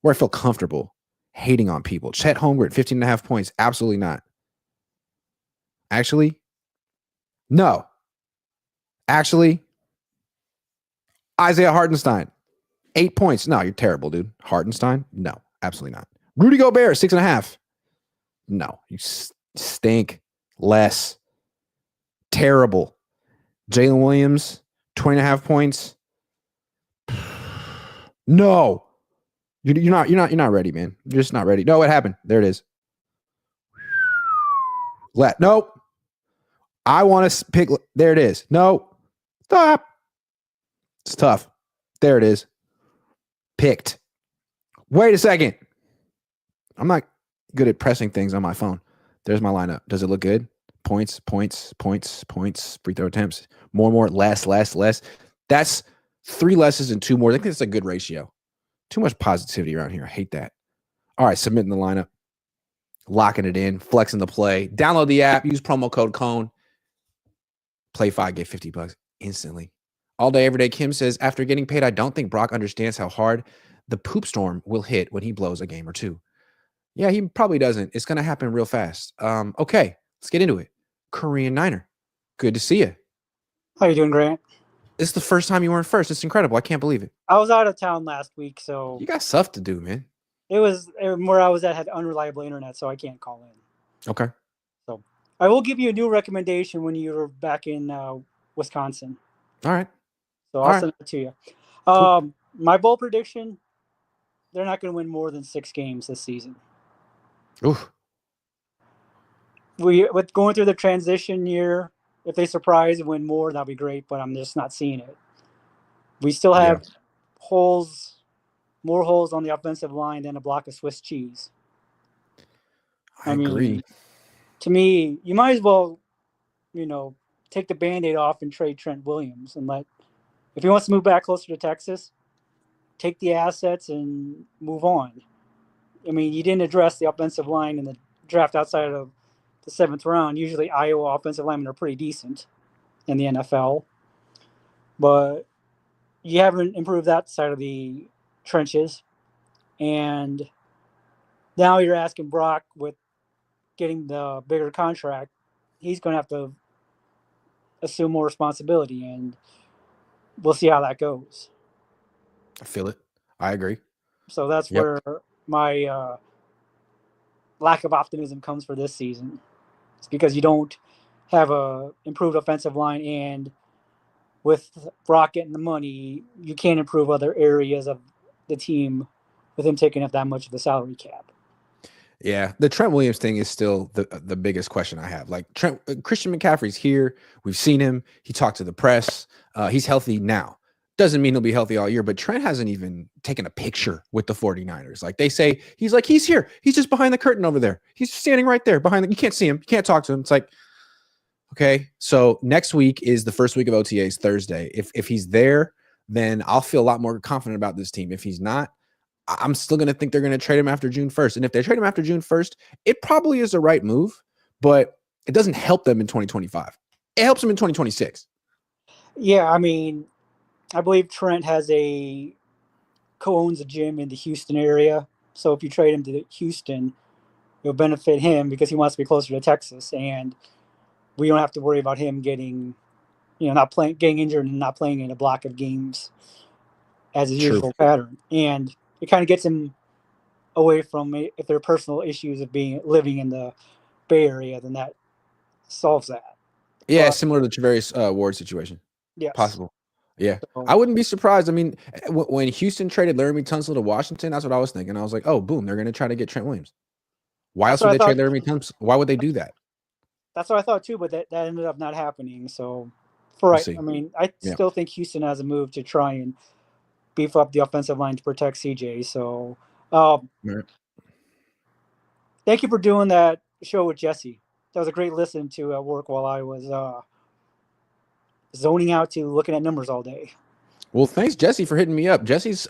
where I feel comfortable hating on people. Chet Holmgren at 15.5 points. Absolutely not. Actually, no. Actually, Isaiah Hartenstein, 8 points. No, you're terrible, dude. Hartenstein? No, absolutely not. Rudy Gobert, 6.5. No, you stink. Less. Terrible. Jalen Williams, 20.5 points. No. You're not ready, man. You're just not ready. No, what happened? There it is. Nope. I want to pick. There it is. No. Stop. It's tough. There it is. Picked. Wait a second. I'm not good at pressing things on my phone. There's my lineup. Does it look good? Points, free throw attempts. More, less. That's 3 lesses and 2 more. I think that's a good ratio. Too much positivity around here. I hate that. All right, submitting the lineup. Locking it in. Flexing the play. Download the app. Use promo code Cohn. Play 5, get $50 instantly. All day, every day. Kim says, after getting paid, I don't think Brock understands how hard the poop storm will hit when he blows a game or two. Yeah, he probably doesn't. It's going to happen real fast. Okay, let's get into it. Korean Niner. Good to see you. How you doing, Grant? This is the first time you weren't first. It's incredible. I can't believe it. I was out of town last week, so You got stuff to do, man. it was where I was at had unreliable internet, so I can't call in. Okay. So I will give you a new recommendation when you're back in Wisconsin. All right. So All I'll right. send it to you. Cool. My bold prediction: they're not going to win more than 6 games this season. Oof. With going through the transition year, if they surprise and win more, that'll be great. But I'm just not seeing it. We still have more holes on the offensive line than a block of Swiss cheese. I agree. To me, you might as well, take the Band-Aid off and trade Trent Williams and if he wants to move back closer to Texas, take the assets and move on. I mean, you didn't address the offensive line in the draft outside of the 7th round. Usually Iowa offensive linemen are pretty decent in the NFL. But you haven't improved that side of the trenches. And now you're asking Brock, with getting the bigger contract, he's going to have to assume more responsibility, and we'll see how that goes. I feel it. I agree. So that's where my lack of optimism comes for this season. It's because you don't have a improved offensive line, and with Brock getting the money, you can't improve other areas of the team with him taking up that much of the salary cap. Yeah, the Trent Williams thing is still the biggest question I have. Like Christian McCaffrey's here. We've seen him. He talked to the press. He's healthy now. Doesn't mean he'll be healthy all year, but Trent hasn't even taken a picture with the 49ers. Like they say, he's here. He's just behind the curtain over there. He's standing right there you can't see him. You can't talk to him. It's like, okay. So next week is the first week of OTAs, Thursday. If he's there, then I'll feel a lot more confident about this team. If he's not, I'm still going to think they're going to trade him after June 1st. And if they trade him after June 1st, it probably is the right move, but it doesn't help them in 2025. It helps them in 2026. Yeah, I mean, I believe Trent co-owns a gym in the Houston area. So if you trade him to Houston, it'll benefit him because he wants to be closer to Texas. And we don't have to worry about him getting not playing, getting injured, and not playing in a block of games as his True. usual pattern. And it kind of gets him away from if there are personal issues of living in the Bay Area, then that solves that. Yeah, But, similar to Travarius Ward situation. yes. Possible. Yeah. So, I wouldn't be surprised. I mean, when Houston traded Laramie Tunsil to Washington, that's what I was thinking. I was like, oh, boom, they're going to try to get Trent Williams. Why else would they trade Laramie Tunsil? Why would they do that? That's what I thought too, but that ended up not happening. So, I mean, I still think Houston has a move to try and beef up the offensive line to protect CJ. So, thank you for doing that show with Jesse. That was a great listen to at work while I was zoning out to looking at numbers all day. Well, thanks, Jesse, for hitting me up. Jesse's,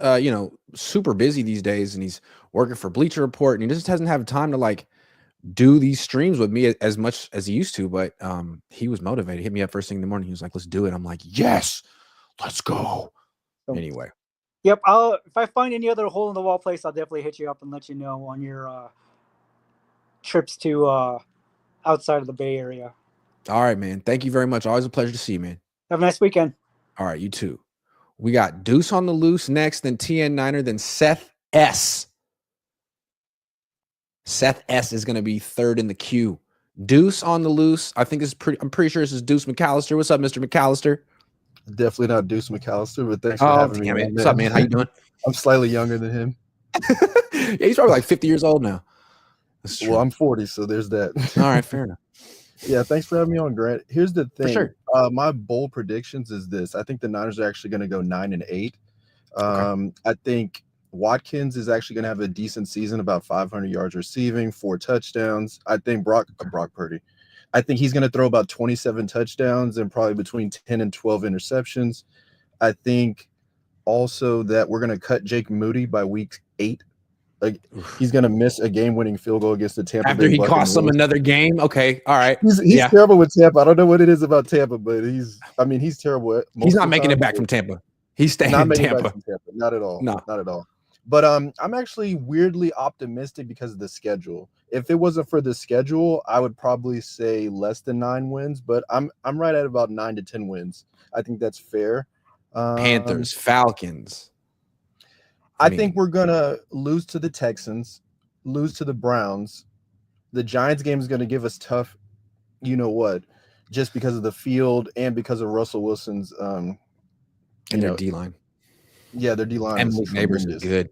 super busy these days, and he's working for Bleacher Report, and he just doesn't have time to do these streams with me as much as he used to. But he was motivated. He hit me up first thing in the morning. He was like, "Let's do it." I'm like, "Yes, let's go." So, anyway. Yep. If I find any other hole in the wall place, I'll definitely hit you up and let you know on your trips to outside of the Bay Area. All right, man. Thank you very much. Always a pleasure to see you, man. Have a nice weekend. All right, you too. We got Deuce on the loose next, then TN Niner, then Seth S. Seth S is going to be third in the queue. Deuce on the loose. I'm pretty sure this is Deuce McAllister. What's up, Mr. McAllister? Definitely not Deuce McAllister, but thanks for having me. What's up, man? How you doing? I'm slightly younger than him. Yeah, he's probably like 50 years old now. Well, I'm 40, so there's that. All right, fair enough. Yeah, thanks for having me on, Grant. Here's the thing. For sure. My bold predictions is this. I think the Niners are actually going to go 9-8. Okay. I think Watkins is actually going to have a decent season, about 500 yards receiving, 4 touchdowns. I think Brock Purdy. I think he's going to throw about 27 touchdowns and probably between 10 and 12 interceptions. I think also that we're going to cut Jake Moody by week 8. Like, he's going to miss a game-winning field goal against the Tampa After Bay he Buccaneers. costs them another game? Okay, all right. He's terrible with Tampa. I don't know what it is about Tampa, but he's terrible. He's not making it back from Tampa. He's staying in Tampa. Not at all. No. Not at all. But I'm actually weirdly optimistic because of the schedule. If it wasn't for the schedule, I would probably say less than 9 wins, but I'm right at about 9 to 10 wins. I think that's fair. Panthers, Falcons. I think we're gonna lose to the Texans, lose to the Browns. The Giants game is gonna give us tough, you know what, just because of the field and because of Russell Wilson's and their D line. Yeah, their D line. And Neighbors is good.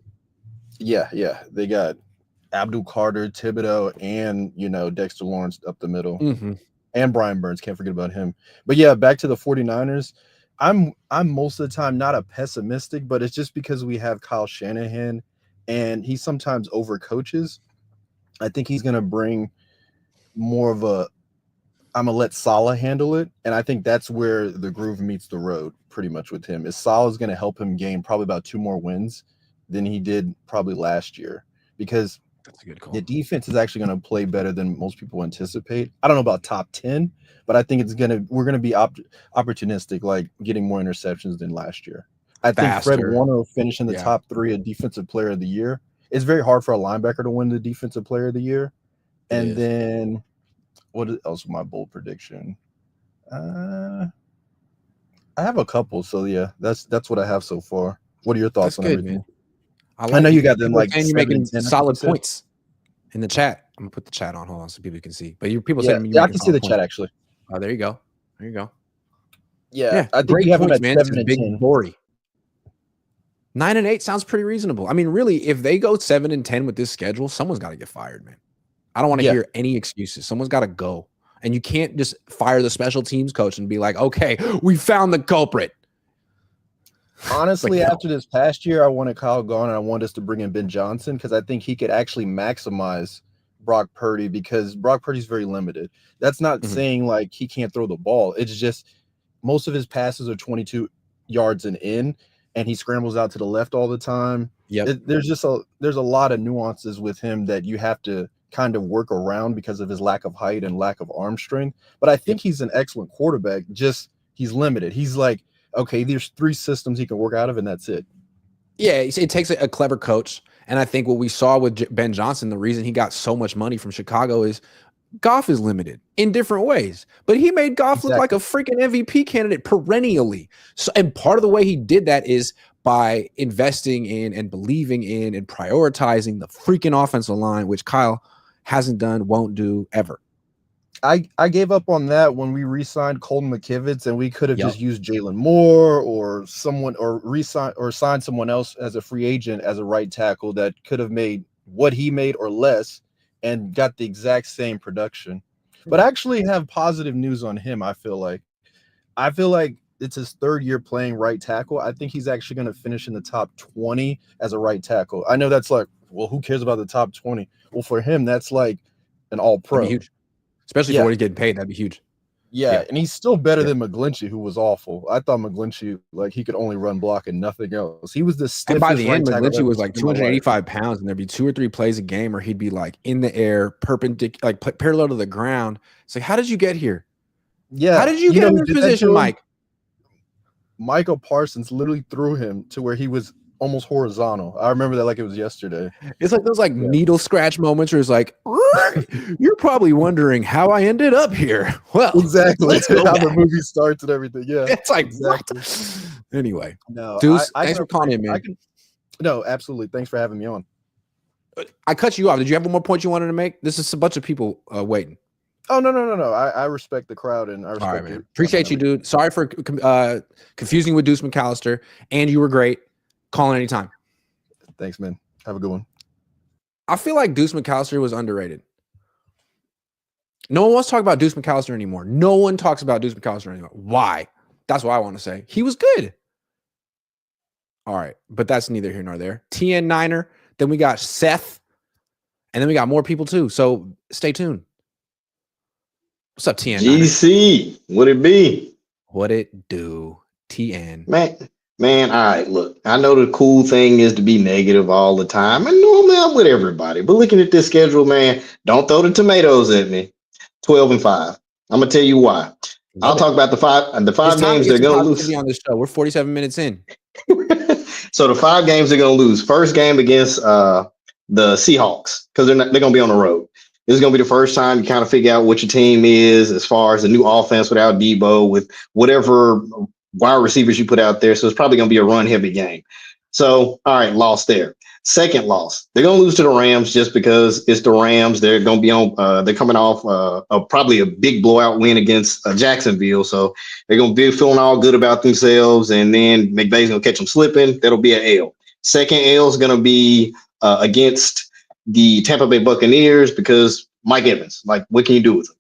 Yeah. They got Abdul Carter, Thibodeau, and Dexter Lawrence up the middle. Mm-hmm. And Brian Burns. Can't forget about him. But yeah, back to the 49ers. I'm most of the time not a pessimistic, but it's just because we have Kyle Shanahan and he sometimes overcoaches. I think he's going to bring more of I'm going to let Saleh handle it. And I think that's where the groove meets the road pretty much with him. Is Saleh's going to help him gain probably about 2 more wins than he did probably last year, because that's a good call. The defense is actually going to play better than most people anticipate. I don't know about top 10, but I think we're going to be opportunistic, like getting more interceptions than last year. I think Fred Warner will finish in the top 3 of defensive player of the year. It's very hard for a linebacker to win the defensive player of the year. And then what else was my bold prediction? I have a couple. So yeah, that's what I have so far. What are your thoughts on everything? Man. I know you got them like you're making solid points in the chat. I'm gonna put the chat on. Hold on, so people can see. But people saying I can see the chat actually. Oh, there you go. There you go. Yeah, I think you have points, man. 7 and 10. Glory. 9-8 sounds pretty reasonable. I mean, really, if they go 7-10 with this schedule, someone's got to get fired, man. I don't want to hear any excuses. Someone's got to go, and you can't just fire the special teams coach and be like, "Okay, we found the culprit." Honestly, after this past year, I wanted Kyle gone, and I wanted us to bring in Ben Johnson because I think he could actually maximize Brock Purdy, because Brock Purdy's very limited. That's not saying like he can't throw the ball. It's just most of his passes are 22 yards and in, and he scrambles out to the left all the time. There's a lot of nuances with him that you have to kind of work around because of his lack of height and lack of arm strength. But I think he's an excellent quarterback. Just he's limited. He's like, okay, there's 3 systems he can work out of, and that's it. Yeah, it takes a clever coach. And I think what we saw with Ben Johnson, the reason he got so much money from Chicago is Goff is limited in different ways, but he made Goff look like a freaking MVP candidate perennially. So, and part of the way he did that is by investing in and believing in and prioritizing the freaking offensive line, which Kyle hasn't done, won't do ever. I gave up on that when we re-signed Colton McKivitz, and we could have just used Jalen Moore or someone, or re-sign or signed someone else as a free agent as a right tackle that could have made what he made or less and got the exact same production. But I actually have positive news on him. I feel like it's his third year playing right tackle. I think he's actually going to finish in the top 20 as a right tackle. I know that's like, well, who cares about the top 20? Well, for him, that's like an all-pro. That'd be huge. Especially for what he's getting paid, that'd be huge. Yeah, and he's still better than McGlinchey, who was awful. I thought McGlinchey, like, he could only run block and nothing else. He was the stiffest. And by the end, right McGlinchey was like 285 pounds, and there'd be 2 or 3 plays a game where he'd be like in the air, perpendicular, like parallel to the ground. It's like, how did you get here? Yeah, how did you get in this position, Mike? Michael Parsons literally threw him to where he was almost horizontal. I remember that like it was yesterday. It's like those needle scratch moments where it's like, you're probably wondering how I ended up here. Well, exactly how the movie starts and everything. Yeah, it's like what? Anyway, no, Deuce, thanks for calling in, man. No, absolutely. Thanks for having me on. I cut you off. Did you have one more point you wanted to make? This is a bunch of people waiting. Oh, no. I respect the crowd and I respect. All right, man. Appreciate you, dude. Sorry for confusing with Deuce McAllister, and you were great. Call in anytime. Thanks, man. Have a good one. I feel like Deuce McAllister was underrated. No one wants to talk about Deuce McAllister anymore. No one talks about Deuce McAllister anymore. Why? That's what I want to say. He was good. All right, but that's neither here nor there. TN Niner. Then we got Seth, and then we got more people too. So stay tuned. What's up, TN? GC, what it be? What it do, TN? Man, all right, look, I know the cool thing is to be negative all the time, and normally I'm with everybody, but looking at this schedule, man, don't throw the tomatoes at me. 12-5. I'm gonna tell you why. I'll talk about the five games they're gonna lose. On this show, we're 47 minutes in. So the 5 games they're gonna lose. First game against the Seahawks, because they're gonna be on the road. This is going to be the first time you kind of figure out what your team is as far as the new offense without Debo, with whatever wide receivers you put out there. So it's probably going to be a run-heavy game. So, all right, loss there. Second loss. They're going to lose to the Rams just because it's the Rams. They're going to be on. They're coming off probably a big blowout win against Jacksonville. So they're going to be feeling all good about themselves. And then McVay's going to catch them slipping. That'll be an L. Second L is going to be against the Tampa Bay Buccaneers, because Mike Evans, like, what can you do with him?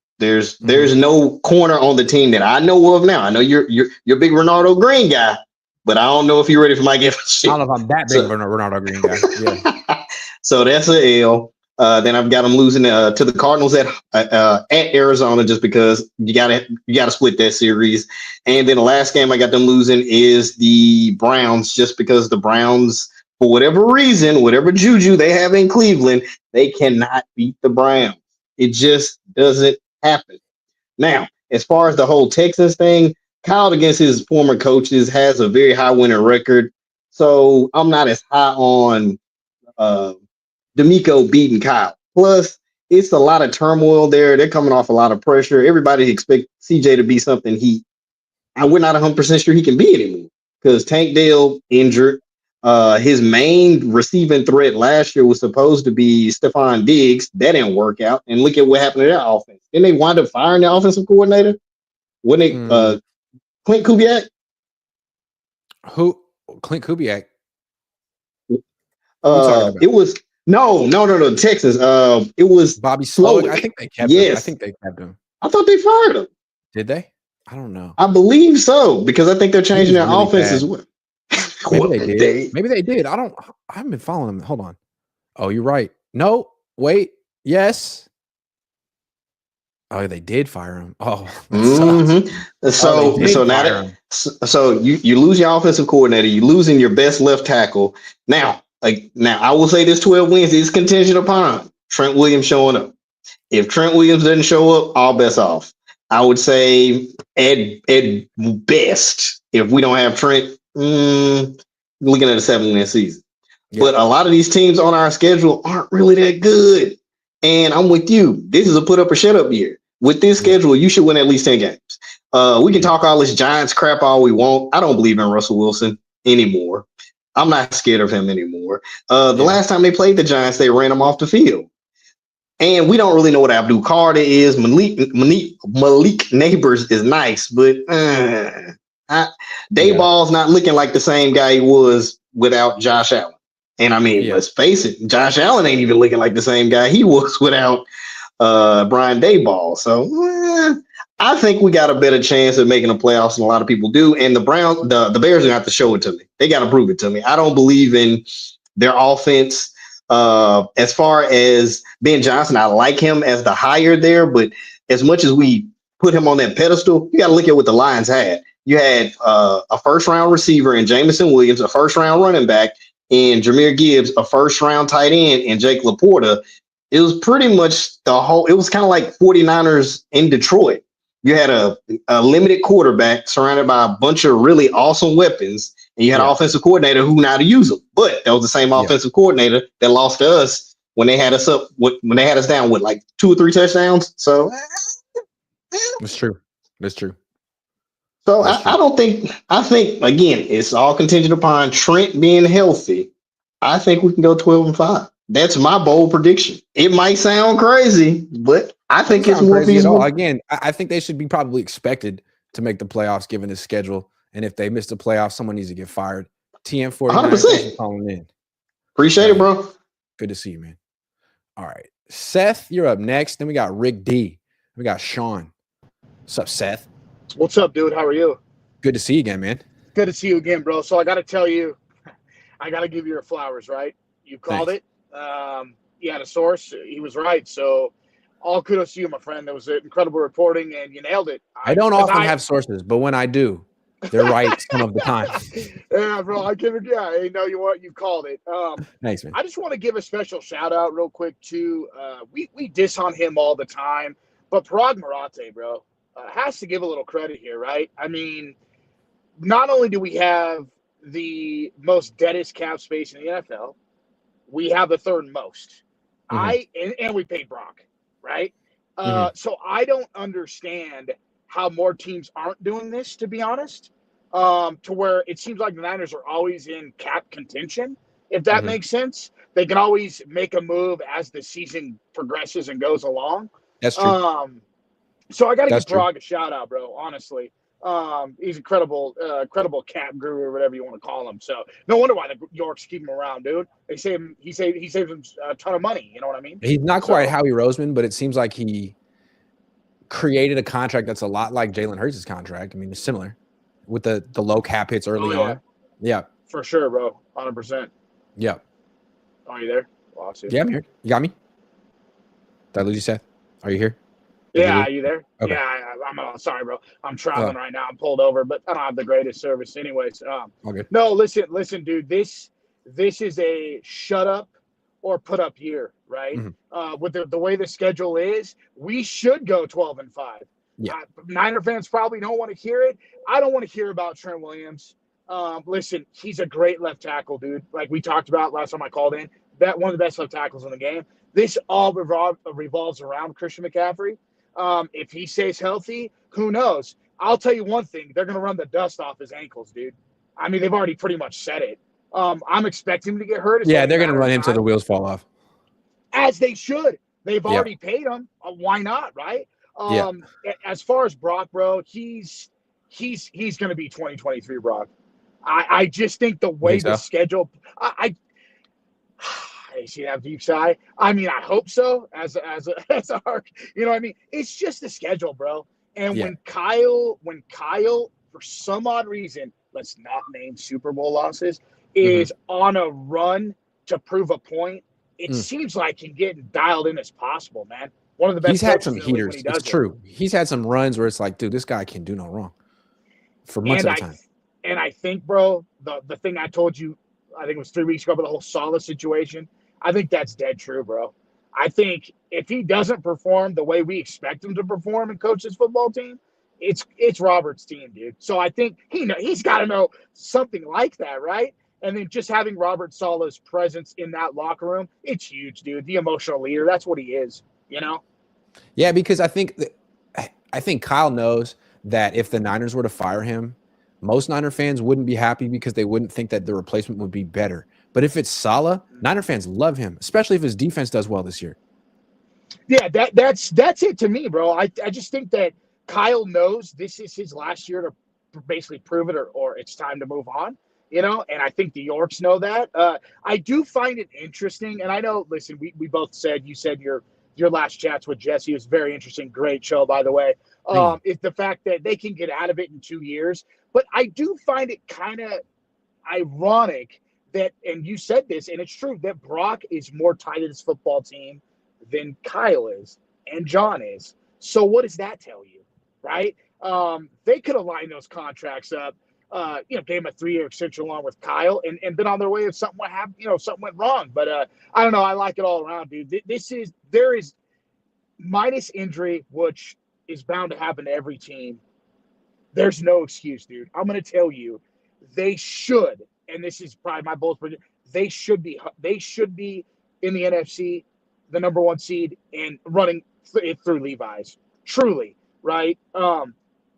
There's no corner on the team that I know of now. I know you're a big Ronaldo Green guy, but I don't know if you're ready for Mike Evans. I don't know if I'm that big of a Ronaldo Green guy. Yeah. So that's an L. Then I've got them losing to the Cardinals at Arizona, just because you gotta split that series. And then the last game I got them losing is the Browns, just because the Browns, for whatever reason, whatever juju they have in Cleveland, they cannot beat the Browns. It just doesn't happen. Now, as far as the whole Texas thing, Kyle, against his former coaches, has a very high winning record. So I'm not as high on D'Amico beating Kyle. Plus, it's a lot of turmoil there. They're coming off a lot of pressure. Everybody expects CJ to be something we're not 100% sure he can be anymore, because Tank Dell injured. His main receiving threat last year was supposed to be Stephon Diggs. That didn't work out. And look at what happened to their offense. Didn't they wind up firing the offensive coordinator? Wasn't it Clint Kubiak? Who? Clint Kubiak? It was no. Texas. It was Bobby Slowick. I think they kept him. I think they kept him. I thought they fired him. Did they? I don't know. I believe so, because I think they're changing their offense as well. Maybe they did. Maybe they did. I haven't been following them. Hold on. Oh, you're right. No, wait. Yes. Oh, they did fire him. Oh, so now so you lose your offensive coordinator, you losing your best left tackle. Now I will say this: 12 wins is contingent upon Trent Williams showing up. If Trent Williams doesn't show up, all bets off. I would say at best, if we don't have Trent, looking at a 7-win season. Yeah. But a lot of these teams on our schedule aren't really that good. And I'm with you. This is a put up or shut up year. With this schedule, you should win at least 10 games. We can talk all this Giants crap all we want. I don't believe in Russell Wilson anymore. I'm not scared of him anymore. The last time they played the Giants, they ran him off the field. And we don't really know what Abdul Carter is. Malik Neighbors is nice, but Dayball's not looking like the same guy he was without Josh Allen. And I mean, let's face it, Josh Allen ain't even looking like the same guy he was without Brian Dayball. So I think we got a better chance of making the playoffs than a lot of people do. And the Bears are gonna have to show it to me. They got to prove it to me. I don't believe in their offense. As far as Ben Johnson, I like him as the hire there, but as much as we put him on that pedestal, you got to look at what the Lions had. You had a first round receiver in Jamison Williams, a first round running back in Jahmyr Gibbs, a first round tight end in Jake LaPorta. It was pretty much it was kind of like 49ers in Detroit. You had a limited quarterback surrounded by a bunch of really awesome weapons. And you had an offensive coordinator who knew how to use them. But that was the same offensive coordinator that lost to us when they had us down with like 2 or 3 touchdowns. So That's true. That's true. So I think again, it's all contingent upon Trent being healthy. I think we can go 12-5. That's my bold prediction. It might sound crazy, but I think it's more feasible. Again, I think they should be probably expected to make the playoffs given this schedule. And if they miss the playoffs, someone needs to get fired. TM49, 100%. calling in. Appreciate it, bro. Good to see you, man. All right. Seth, you're up next. Then we got Rick D. We got Sean. What's up, Seth? What's up, dude? How are you? Good to see you again, man. Good to see you again, bro. So I got to tell you, I got to give you your flowers, right? You called it. You had a source. He was right. So all kudos to you, my friend. That was incredible reporting, and you nailed it. I don't often have sources, but when I do, they're right some of the time. Yeah, bro. I know you called it. Thanks, man. I just want to give a special shout out real quick to we diss on him all the time, but Parag Marate, bro, has to give a little credit here, right? I mean, not only do we have the most deadest cap space in the NFL, we have the third most. And we paid Brock, right? So I don't understand how more teams aren't doing this, to be honest, to where it seems like the Niners are always in cap contention, if that makes sense. They can always make a move as the season progresses and goes along. That's true. So I got to give Parag a shout out, bro, honestly. He's incredible cap guru or whatever you want to call him. So no wonder why the Yorks keep him around, dude. He saves him a ton of money. You know what I mean? He's not quite Howie Roseman, but it seems like he created a contract that's a lot like Jalen Hurts' contract. I mean, it's similar with the low cap hits early on. Yeah, for sure, bro. 100%. Yeah. Are you there? Lost you. Yeah, I'm here. You got me? Did I lose you, Seth? Are you here? Yeah, are you there? Okay. Yeah, I'm sorry, bro. I'm traveling right now. I'm pulled over, but I don't have the greatest service anyways. Okay. No, listen, dude. This is a shut up or put up year, right? With the way the schedule is, we should go 12-5. Yeah. Niner fans probably don't want to hear it. I don't want to hear about Trent Williams. Listen, he's a great left tackle, dude. Like we talked about last time I called in, that one of the best left tackles in the game. This all revolves around Christian McCaffrey. If he stays healthy, who knows? I'll tell you one thing. They're going to run the dust off his ankles, dude. I mean, they've already pretty much said it. I'm expecting him to get hurt. Yeah, they're going to run him till the wheels fall off. As they should. They've already paid him. Why not, right? As far as Brock, bro, he's going to be 2023 Brock. I just think the way the schedule – I see that deep sigh. I mean, I hope so. As a arc, you know what I mean? It's just the schedule, bro. And when Kyle, for some odd reason, let's not name Super Bowl losses, is on a run to prove a point, it seems like he's getting dialed in as possible, man. One of the best. He's had some heaters. It's true. He's had some runs where it's like, dude, this guy can do no wrong for months at a time. And I think, bro, the thing I told you, I think it was 3 weeks ago, about the whole Saleh situation, I think that's dead true, bro. I think if he doesn't perform the way we expect him to perform and coach his football team, it's Robert's team, dude. So I think he's got to know something like that, right? And then just having Robert Sala's presence in that locker room, it's huge, dude. The emotional leader, that's what he is, you know? Yeah, because I think Kyle knows that if the Niners were to fire him, most Niner fans wouldn't be happy because they wouldn't think that the replacement would be better. But if it's Saleh, Niner fans love him, especially if his defense does well this year. Yeah, that's it to me, bro. I just think that Kyle knows this is his last year to basically prove it, or it's time to move on, you know? And I think the Yorks know that. I do find it interesting, and I know, listen, we both said, you said your last chats with Jesse was very interesting. Great show, by the way. It's the fact that they can get out of it in 2 years. But I do find it kind of ironic that, and you said this, and it's true, that Brock is more tied to this football team than Kyle is and John is. So what does that tell you, right? They could have lined those contracts up, gave him a 3-year extension along with Kyle and been on their way if something went something went wrong. But I don't know. I like it all around, dude. There is minus injury, which is bound to happen to every team. There's no excuse, dude. I'm going to tell you, they should, and this is probably my bold prediction, they should be in the NFC, the number 1 seed, and running through Levi's. Truly, right?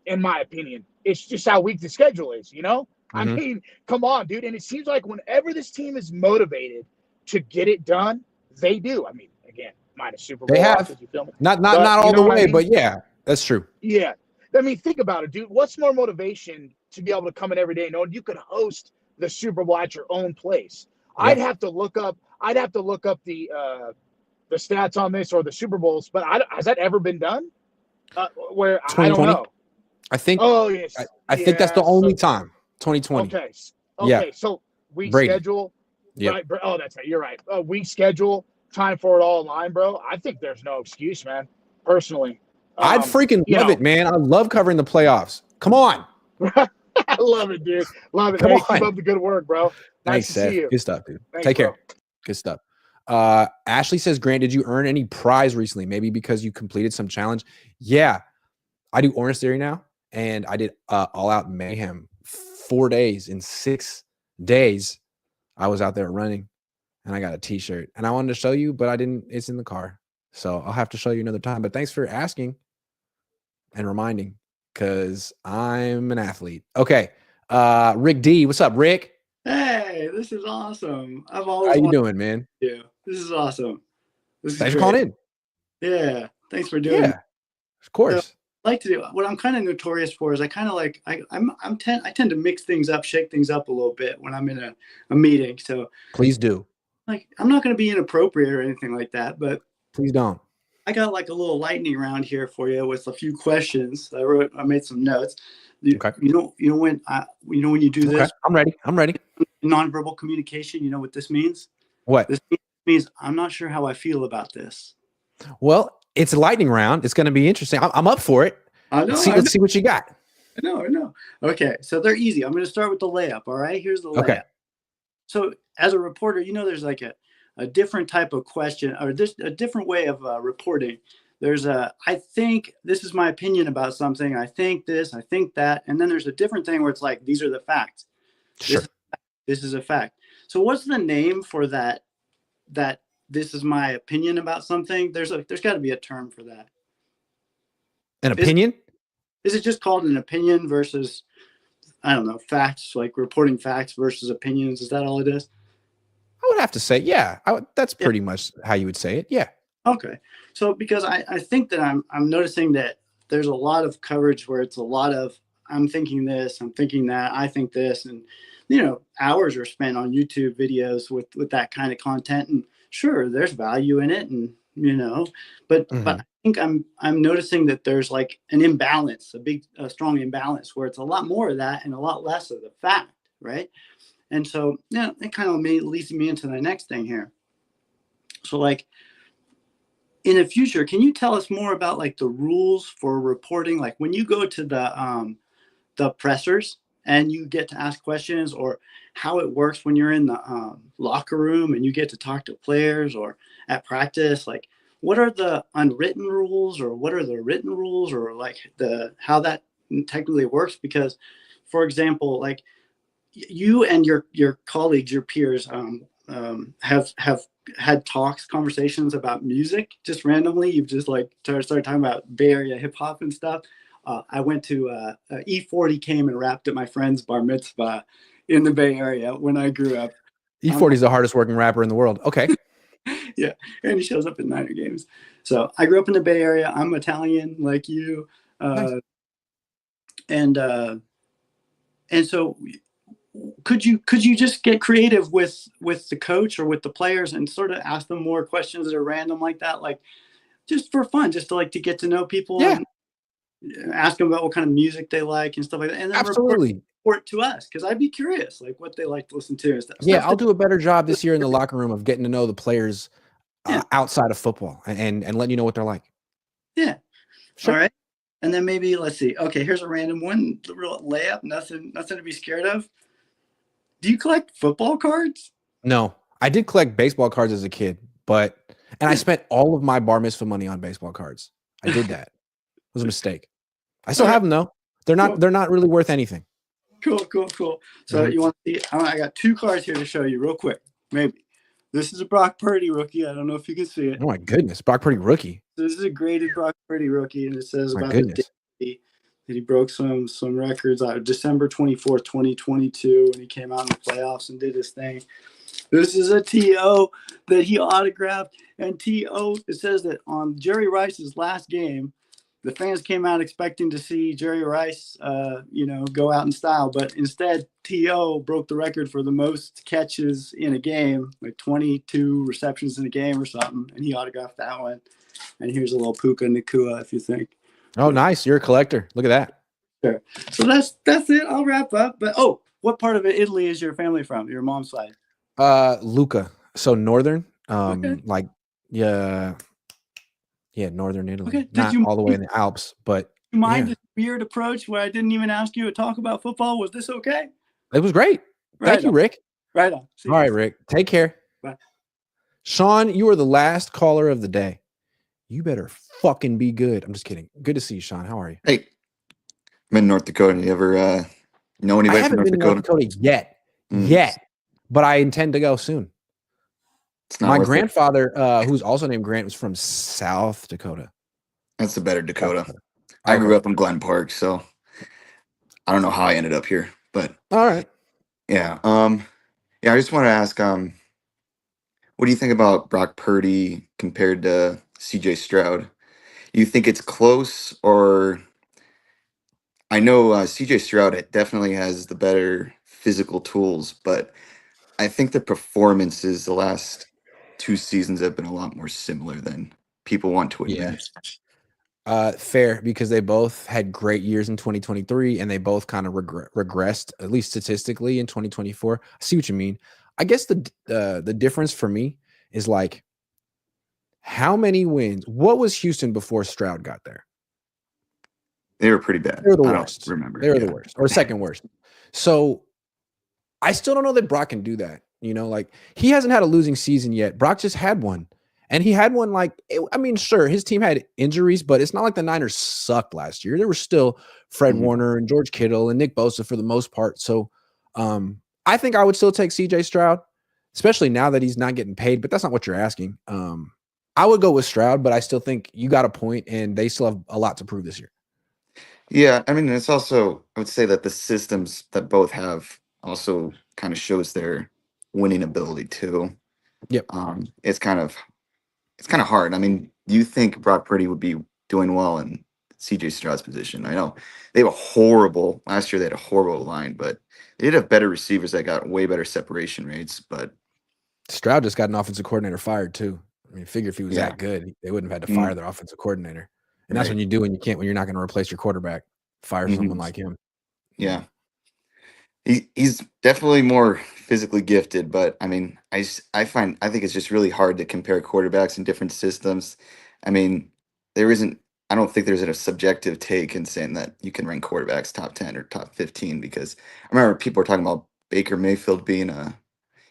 In my opinion, it's just how weak the schedule is, you know? I mean, come on, dude. And it seems like whenever this team is motivated to get it done, they do. I mean, again, minus Super Bowl. They have. You feel me? Not all the way, but yeah, that's true. Yeah. I mean, think about it, dude. What's more motivation to be able to come in every day knowing you could host the Super Bowl at your own place? Yeah. I'd have to look up the stats on this or the Super Bowls, but has that ever been done? Where I don't know. I think. Oh yes. I think that's the only time. 2020. Okay. Yeah. So we Brady. schedule. Yep. Right. Oh, that's right. You're right. We schedule time for it all online, bro. I think there's no excuse, man. Personally. I'd freaking love it, man. I love covering the playoffs. Come on. I love it, dude. Love it. Hey, keep up the good work, bro. Nice to Seth. see you. Good stuff, dude. Thanks, Take care. bro. Good stuff. Ashley says, Grant, did you earn any prize recently? Maybe because you completed some challenge? Yeah. I do Orange Theory now, and I did All Out Mayhem 4 days. In 6 days, I was out there running, and I got a T-shirt. And I wanted to show you, but I didn't. It's in the car. So I'll have to show you another time. But thanks for asking and reminding, because I'm an athlete. Okay. Rick D. What's up, Rick? Hey, this is awesome. I've How always you doing, man? you. This is awesome. This is Thanks for great. calling in. Yeah. Thanks for doing it. Yeah, of course. I like to do what I'm kind of notorious for is I kind of like I tend to mix things up, shake things up a little bit when I'm in a meeting. So Please do. like I'm not going to be inappropriate or anything like that, but Please don't. I got like a little lightning round here for you with a few questions. I made some notes. Okay. You know when you do this I'm ready. nonverbal communication, you know what this means? What? This means I'm not sure how I feel about this. Well, it's a lightning round. It's going to be interesting. I'm up for it. I know. Let's see what you got. I know. Okay, so they're easy. I'm going to start with the layup. All right, here's the layup. Okay. So as a reporter, there's like a different type of question, or there's a different way of reporting. There's I think this is my opinion about something. I think this, I think that. And then there's a different thing where it's like, these are the facts. Sure. This is a fact. So what's the name for that this is my opinion about something? There's got to be a term for that. An opinion? Is it just called an opinion versus, I don't know, facts, like reporting facts versus opinions? Is that all it is? I would have to say, yeah. That's pretty much how you would say it. Yeah. Okay. So because I think that I'm noticing that there's a lot of coverage where it's a lot of I'm thinking this, I'm thinking that, I think this, and hours are spent on YouTube videos with that kind of content. And sure, there's value in it, and but I think I'm noticing that there's like an imbalance, a strong imbalance where it's a lot more of that and a lot less of the fact, right? And so it kind of leads me into the next thing here. So like in the future, can you tell us more about like the rules for reporting? Like when you go to the pressers and you get to ask questions, or how it works when you're in the locker room and you get to talk to players, or at practice, like what are the unwritten rules, or what are the written rules, or like how that technically works? Because, for example, like you and your colleagues, your peers, have had conversations about music just randomly. You've just like started talking about Bay Area hip hop and stuff. I went to E40 came and rapped at my friend's bar mitzvah in the Bay Area when I grew up. E40 is the hardest working rapper in the world. Okay. Yeah, and he shows up at Niner games. So I grew up in the Bay Area. I'm Italian, like you, Nice. and so could you just get creative with the coach or with the players and sort of ask them more questions that are random like that, like just for fun, just to like to get to know people and ask them about what kind of music they like and stuff like that, and then Absolutely. report to us because I'd be curious like what they like to listen to and stuff. Yeah, I'll do a better job this year in the locker room of getting to know the players Yeah. outside of football and letting you know what they're like. Yeah. Sure. All right. And then maybe let's see. Okay, here's a random one, real layup, nothing to be scared of. Do you collect football cards? No, I did collect baseball cards as a kid, and I spent all of my bar mitzvah money on baseball cards. I did that. It was a mistake. I still have them though. They're not really worth anything. Cool. So you want to see? I got 2 cards here to show you real quick. Maybe this is a Brock Purdy rookie. I don't know if you can see it. Oh my goodness, Brock Purdy rookie. This is a graded Brock Purdy rookie, and it says My about goodness. the day that he broke some records out. December 24th, 2022, when he came out in the playoffs and did his thing. This is a TO that he autographed, and TO, it says that on Jerry Rice's last game, the fans came out expecting to see Jerry Rice, go out in style, but instead TO broke the record for the most catches in a game, like 22 receptions in a game or something, and he autographed that one. And here's a little Puka Nakua, if you think. Oh, nice. You're a collector. Look at that. Sure. So that's it. I'll wrap up. But what part of Italy is your family from? Your mom's side? Luca. So northern. Okay. Northern Italy. Okay. Not all the way in the Alps, but you mind this weird approach where I didn't even ask you to talk about football? Was this okay? It was great. Thank you, Rick. Right on. All right, Rick. Take care. Bye. Sean, you are the last caller of the day. You better fucking be good. I'm just kidding. Good to see you, Sean. How are you? Hey, I'm in North Dakota. You ever know anybody I haven't from been to North Dakota yet, but I intend to go soon. It's not My worth it. grandfather, who's also named Grant, was from South Dakota. That's the better Dakota. I grew up in Glen Park, so I don't know how I ended up here, but all right. Yeah. I just want to ask, what do you think about Brock Purdy compared to CJ Stroud? You think it's close, or I know CJ Stroud definitely has the better physical tools, but I think the performances the last 2 seasons have been a lot more similar than people want to admit. Fair, because they both had great years in 2023 and they both kind of regressed, at least statistically, in 2024. I see what you mean. I guess the difference for me is like, how many wins? What was Houston before Stroud got there? They were pretty bad. They were the I worst. don't remember. They were the worst, or second worst. So I still don't know that Brock can do that. Like he hasn't had a losing season yet. Brock just had one. And he had one sure, his team had injuries, but it's not like the Niners sucked last year. There were still Fred Warner and George Kittle and Nick Bosa for the most part. So I think I would still take CJ Stroud, especially now that he's not getting paid, but that's not what you're asking. I would go with Stroud, but I still think you got a point and they still have a lot to prove this year. Yeah, I mean, it's also, I would say that the systems that both have also kind of shows their winning ability too. Yep. It's kind of hard. I mean, do you think Brock Purdy would be doing well in CJ Stroud's position? I know they have last year they had a horrible line, but they did have better receivers that got way better separation rates. But Stroud just got an offensive coordinator fired too. I mean, figure if he was that good, they wouldn't have had to fire their offensive coordinator. And that's when you do when you're not going to replace your quarterback, fire someone like him. Yeah. He's definitely more physically gifted, but I mean, I think it's just really hard to compare quarterbacks in different systems. I mean, I don't think there's a subjective take in saying that you can rank quarterbacks top 10 or top 15, because I remember people were talking about Baker Mayfield being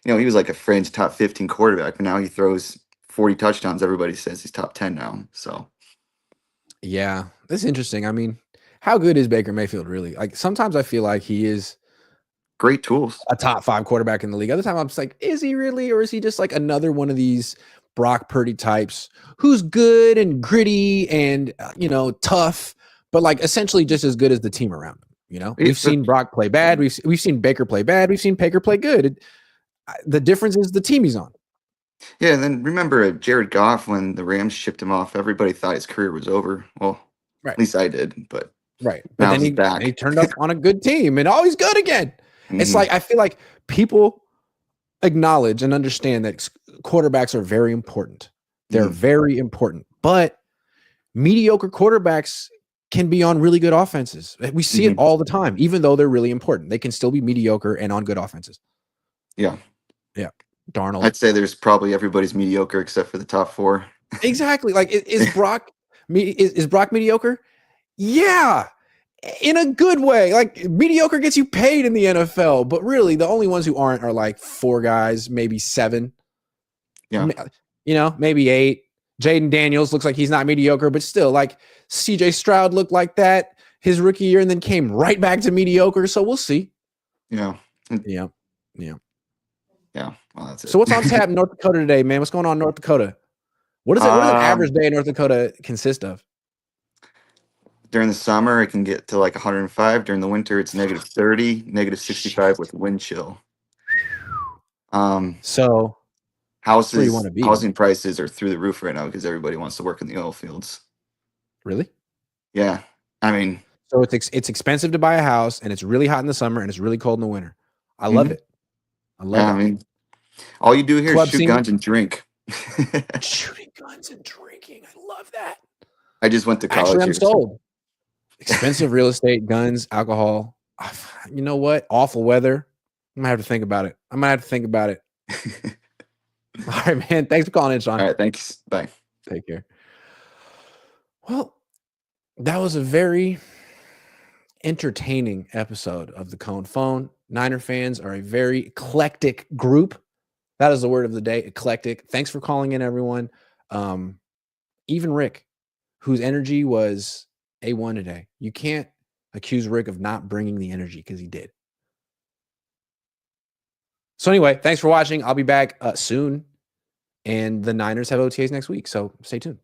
he was like a fringe top 15 quarterback, but now he throws 40 touchdowns. Everybody says he's top 10 now. So yeah, that's interesting. I mean, how good is Baker Mayfield really? Like sometimes I feel like he is great tools. a top 5 quarterback in the league. Other time, I'm just like, is he really, or is he just like another one of these Brock Purdy types who's good and gritty and tough, but like essentially just as good as the team around him? We've seen Brock play bad. We've seen Baker play bad. We've seen Baker play good. The difference is the team he's on. Yeah, and then remember Jared Goff when the Rams shipped him off. Everybody thought his career was over. Well, Right. at least I did. But right. now But then he's back. he turned up on a good team, and he's good again. It's like I feel like people acknowledge and understand that quarterbacks are very important. They're very important, but mediocre quarterbacks can be on really good offenses. We see it all the time, even though they're really important. They can still be mediocre and on good offenses. Yeah. Darnold. I'd say there's probably everybody's mediocre except for the top 4. Exactly. Like is Brock is Brock mediocre? Yeah. In a good way. Like mediocre gets you paid in the NFL, but really the only ones who aren't are like 4 guys, maybe 7. Yeah. Maybe 8. Jaden Daniels looks like he's not mediocre, but still, like CJ Stroud looked like that his rookie year and then came right back to mediocre. So we'll see. Yeah. Yeah. Well, that's it. So what's on tap in North Dakota today, man? What's going on in North Dakota? What does an average day in North Dakota consist of? During the summer, it can get to like 105. During the winter, it's -30, -65 with wind chill. So that's where you want to be. Housing prices are through the roof right now because everybody wants to work in the oil fields. Really? Yeah. I mean, so it's expensive to buy a house, and it's really hot in the summer, and it's really cold in the winter. I love it. I love it. I mean, all you do here Club is shoot scene? guns and drink. Shooting guns and drinking. I love that. I just went to college. Actually, I'm here, sold. Expensive real estate, guns, alcohol. You know what? Awful weather. I'm gonna have to think about it. All right, man. Thanks for calling in, Sean. All right, thanks. Bye. Take care. Well, that was a very entertaining episode of the Cohn Phone. Niner fans are a very eclectic group. That is the word of the day, eclectic. Thanks for calling in, everyone. Even Rick, whose energy was A1 today. You can't accuse Rick of not bringing the energy because he did. So anyway, thanks for watching. I'll be back soon. And the Niners have OTAs next week, so stay tuned.